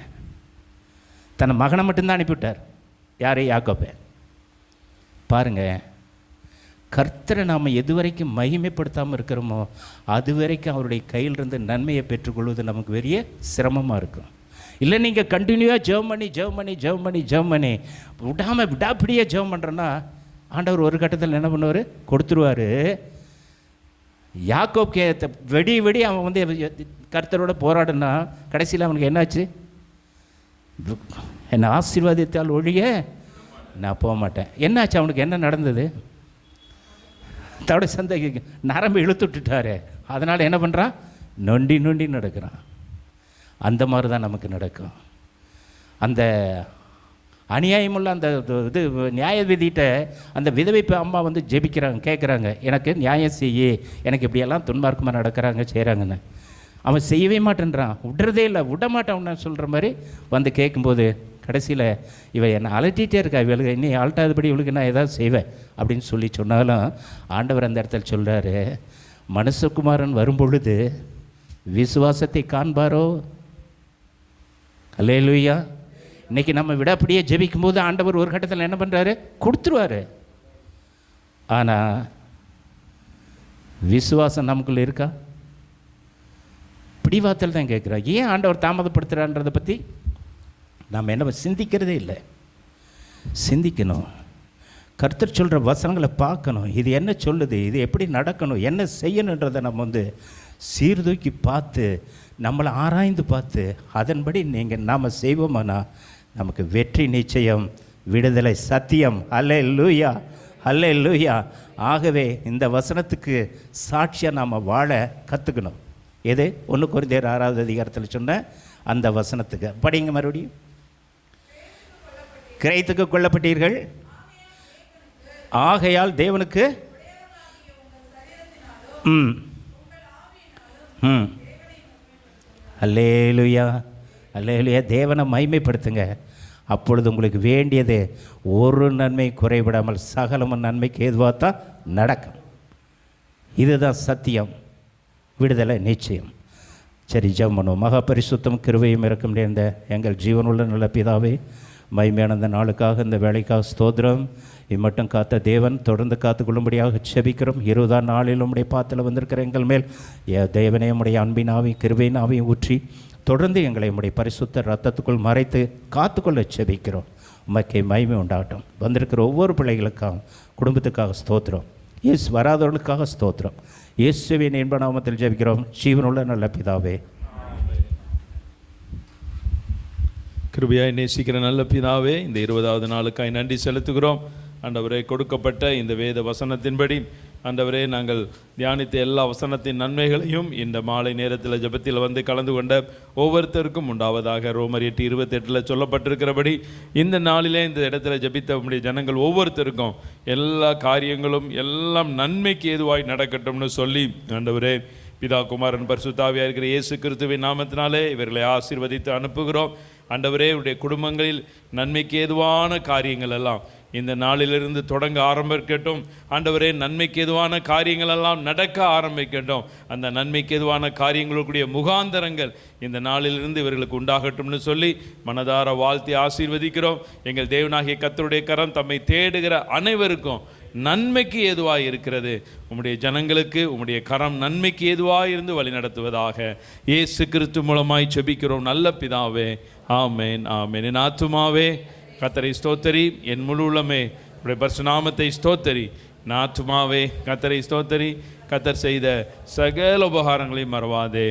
தன் மகனை மட்டும்தான் அனுப்பிவிட்டார். யார்? யாக்கோபை. பாருங்கள், கர்த்தரை நாம் எது வரைக்கும் மகிமைப்படுத்தாமல் இருக்கிறோமோ அது வரைக்கும் அவருடைய கையிலிருந்து நன்மையை பெற்றுக்கொள்வது நமக்கு பெரிய சிரமமாக இருக்கும். இல்லை நீங்கள் கண்டினியூவாக ஜெபம் பண்ணி விடாமல் விடாப்பிடியே ஜெபம் பண்ணுறோன்னா ஆண்டவர் ஒரு கட்டத்தில் என்ன பண்ணுவார்? கொடுத்துருவார். யாக்கோப்கே வெடி அவன் வந்து கர்த்தரோட போராடுனா கடைசியில் அவனுக்கு என்னாச்சு? என்னை ஆசீர்வாதித்தால் ஒழிய நான் போக மாட்டேன். என்னாச்சு அவனுக்கு? என்ன நடந்தது? தவிட சந்தை நரம்பு இழுத்து விட்டுட்டாரு. அதனால் என்ன பண்ணுறான்? நொண்டி நடக்கிறான். அந்த மாதிரி தான் நமக்கு நடக்கும். அந்த அநியாயமுள்ள அந்த இது நியாய விதிகிட்ட அந்த விதவை அம்மா வந்து ஜெபிக்கிறாங்க, கேட்குறாங்க, எனக்கு நியாயம் செய்ய, எனக்கு இப்படியெல்லாம் துன்மார்க்கமாக நடக்கிறாங்க செய்கிறாங்கன்னு. அவன் செய்யவே மாட்டேன்றான், விடுறதே இல்லை, விட மாட்டான்னு சொல்கிற மாதிரி வந்து கேட்கும்போது கடைசியில் இவன் என்னை அலட்டிகிட்டே இருக்கா, இவளுக்கு இன்னும் அலட்டாதபடி இவளுக்கு நான் ஏதாவது செய்வேன் அப்படின்னு சொல்லி சொன்னாலும் ஆண்டவர் அந்த இடத்துல சொல்கிறாரு, மனுஷகுமாரன் வரும்பொழுது விசுவாசத்தை காண்பாரோ? அல்லேலூயா. இன்றைக்கி நம்ம விடாப்படியே ஜெபிக்கும் போது ஆண்டவர் ஒரு கட்டத்தில் என்ன பண்ணுறாரு? கொடுத்துருவார். ஆனால் விசுவாசம் நமக்குள்ளே இருக்கா? பிடிவாத்தல் தான் கேட்குறா. ஏன் ஆண்டவர் தாமதப்படுத்துகிறான்றதை பற்றி நாம் என்ன சிந்திக்கிறதே இல்லை. சிந்திக்கணும், கர்த்தர் சொல்கிற வசனங்களை பார்க்கணும், இது என்ன சொல்லுது, இது எப்படி நடக்கணும், என்ன செய்யணுன்றதை நம்ம வந்து சீர்தூக்கி பார்த்து நம்மளை ஆராய்ந்து பார்த்து அதன்படி நாம் செய்வோமானா நமக்கு வெற்றி நிச்சயம், விடுதலை சத்தியம். அல்லேலூயா, அல்லேலூயா. ஆகவே இந்த வசனத்துக்கு சாட்சியாக நாம் வாழ கற்றுக்கணும். எது? 1 கொரிந்தியர் 6வது அதிகாரத்தில் சொன்ன அந்த வசனத்துக்கு படிங்க மறுபடியும். கிரயத்துக்கு கொள்ளப்பட்டீர்கள், ஆகையால் தேவனுக்கு அல்லேலூயா, அல்லேலூயா. தேவனை மகிமைப்படுத்துங்க. அப்பொழுது உங்களுக்கு வேண்டியது ஒரு நன்மை குறைவிடாமல் சகலமும் நன்மைக்கு ஏதுவாகத்தான் நடக்கும். இதுதான் சத்தியம், விடுதலை நிச்சயம். சரி, ஜெபம் பண்ணுவோம். மகா பரிசுத்தம் கிருபையும் இரக்கம் நிறைந்த எங்கள் ஜீவனுள்ள நல்ல பிதாவே, மகிமையான இந்த நாளுக்காக, இந்த வேலைக்காக ஸ்தோத்திரம். இம்மட்டும் காத்த தேவன் தொடர்ந்து காத்துக்கொள்ளும்படியாக செபிக்கிறோம். 20ஆம் நாளில் உம்முடைய பாத்தில் வந்திருக்கிற எங்கள் மேல் தேவனே உம்முடைய அன்பினாவையும் கிருபையினாவையும் ஊற்றி தொடர்ந்து எங்களை உம்முடைய பரிசுத்த ரத்தத்துக்குள் மறைத்து காத்துக்கொள்ள செபிக்கிறோம். உமக்கே மகிமை உண்டாகட்டும். வந்திருக்கிற ஒவ்வொரு பிள்ளைகளுக்காகவும் குடும்பத்துக்காக ஸ்தோத்திரம். இயேசு வராதவர்களுக்காக ஸ்தோத்திரம். இயேசுவின் இன்ப நாமத்தில் ஜெபிக்கிறோம் ஜீவனுள்ள நல்ல பிதாவே. கிருபையாய் நேசிக்கிற நல்ல பிதாவே, இந்த 20வது நாளுக்காய் நன்றி செலுத்துகிறோம். ஆண்டவரே, கொடுக்கப்பட்ட இந்த வேத வசனத்தின்படி ஆண்டவரே, நாங்கள் தியானித்த எல்லா வசனத்தின் நன்மைகளையும் இந்த மாலை நேரத்தில் ஜெபத்தில் வந்து கலந்து கொண்ட ஒவ்வொருத்தருக்கும் உண்டாவதாக. ரோமர் 8:28 சொல்லப்பட்டிருக்கிறபடி இந்த நாளிலே இந்த இடத்துல ஜெபித்த உம்முடைய ஜனங்கள் ஒவ்வொருத்தருக்கும் எல்லா காரியங்களும் எல்லாம் நன்மைக்கு ஏதுவாய் நடக்கட்டும்னு சொல்லி ஆண்டவரே, பிதா குமாரன் பரிசுத்தாவியாக இருக்கிற இயேசு கிறிஸ்துவின் நாமத்தினாலே இவர்களை ஆசீர்வதித்து அனுப்புகிறோம். ஆண்டவரே, உடைய குடும்பங்களில் நன்மைக்கு ஏதுவான காரியங்கள் எல்லாம் இந்த நாளிலிருந்து தொடங்க ஆரம்பிக்கட்டும். ஆண்டவரே, நன்மைக்கு எதுவான காரியங்கள் எல்லாம் நடக்க ஆரம்பிக்கட்டும். அந்த நன்மைக்கு எதுவான காரியங்களுடைய முகாந்தரங்கள் இந்த நாளிலிருந்து இவர்களுக்கு உண்டாகட்டும்னு சொல்லி மனதார வாழ்த்தி ஆசீர்வதிக்கிறோம். எங்கள் தேவனாகிய கர்த்தருடைய கரம் தம்மை தேடுகிற அனைவருக்கும் நன்மைக்கு ஏதுவாக இருக்கிறது. உம்முடைய ஜனங்களுக்கு உம்முடைய கரம் நன்மைக்கு ஏதுவாக இருந்து வழி நடத்துவதாக இயேசு கிறிஸ்து மூலமாய் ஜெபிக்கிறோம் நல்ல பிதாவே, ஆமேன் ஆமேன். என் ஆத்துமாவே கர்த்தரை ஸ்தோத்தரி, என் முழு உள்ளமே உடைய பரிசுநாமத்தை ஸ்தோத்தரி. என் ஆத்துமாவே கர்த்தரை ஸ்தோத்தரி, கர்த்தர் செய்த சகல உபகாரங்களையும் மறவாதே.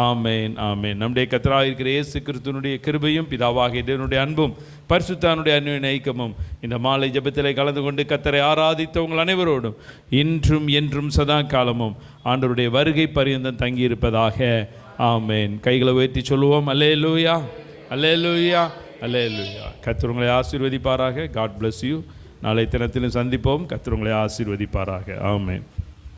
ஆமேன் ஆமேன். நம்முடைய கர்த்தராக இருக்கிற இயேசு கிறிஸ்துவினுடைய கிருபையும் பிதாவாகிய தேவனுடைய அன்பும் பரிசுத்தானுடைய அன்பின் ஐக்கியமும் இந்த மாலை ஜெபத்திலே கலந்து கொண்டு கர்த்தரை ஆராதித்தவங்கள் அனைவரோடும் இன்றும் என்றும் சதா காலமும் ஆண்டவருடைய வருகை பரியந்தம் தங்கியிருப்பதாக. ஆமேன். கைகளை உயர்த்தி சொல்லுவோம், அல்லேலூயா அல்லேலூயா அல்லேலூயா. கர்த்தர் உங்களை ஆசீர்வதிப்பாராக. God bless you. நாளை தினத்திலும் சந்திப்போம். கர்த்தர் உங்களை ஆசீர்வதிப்பாராக. ஆமேன்.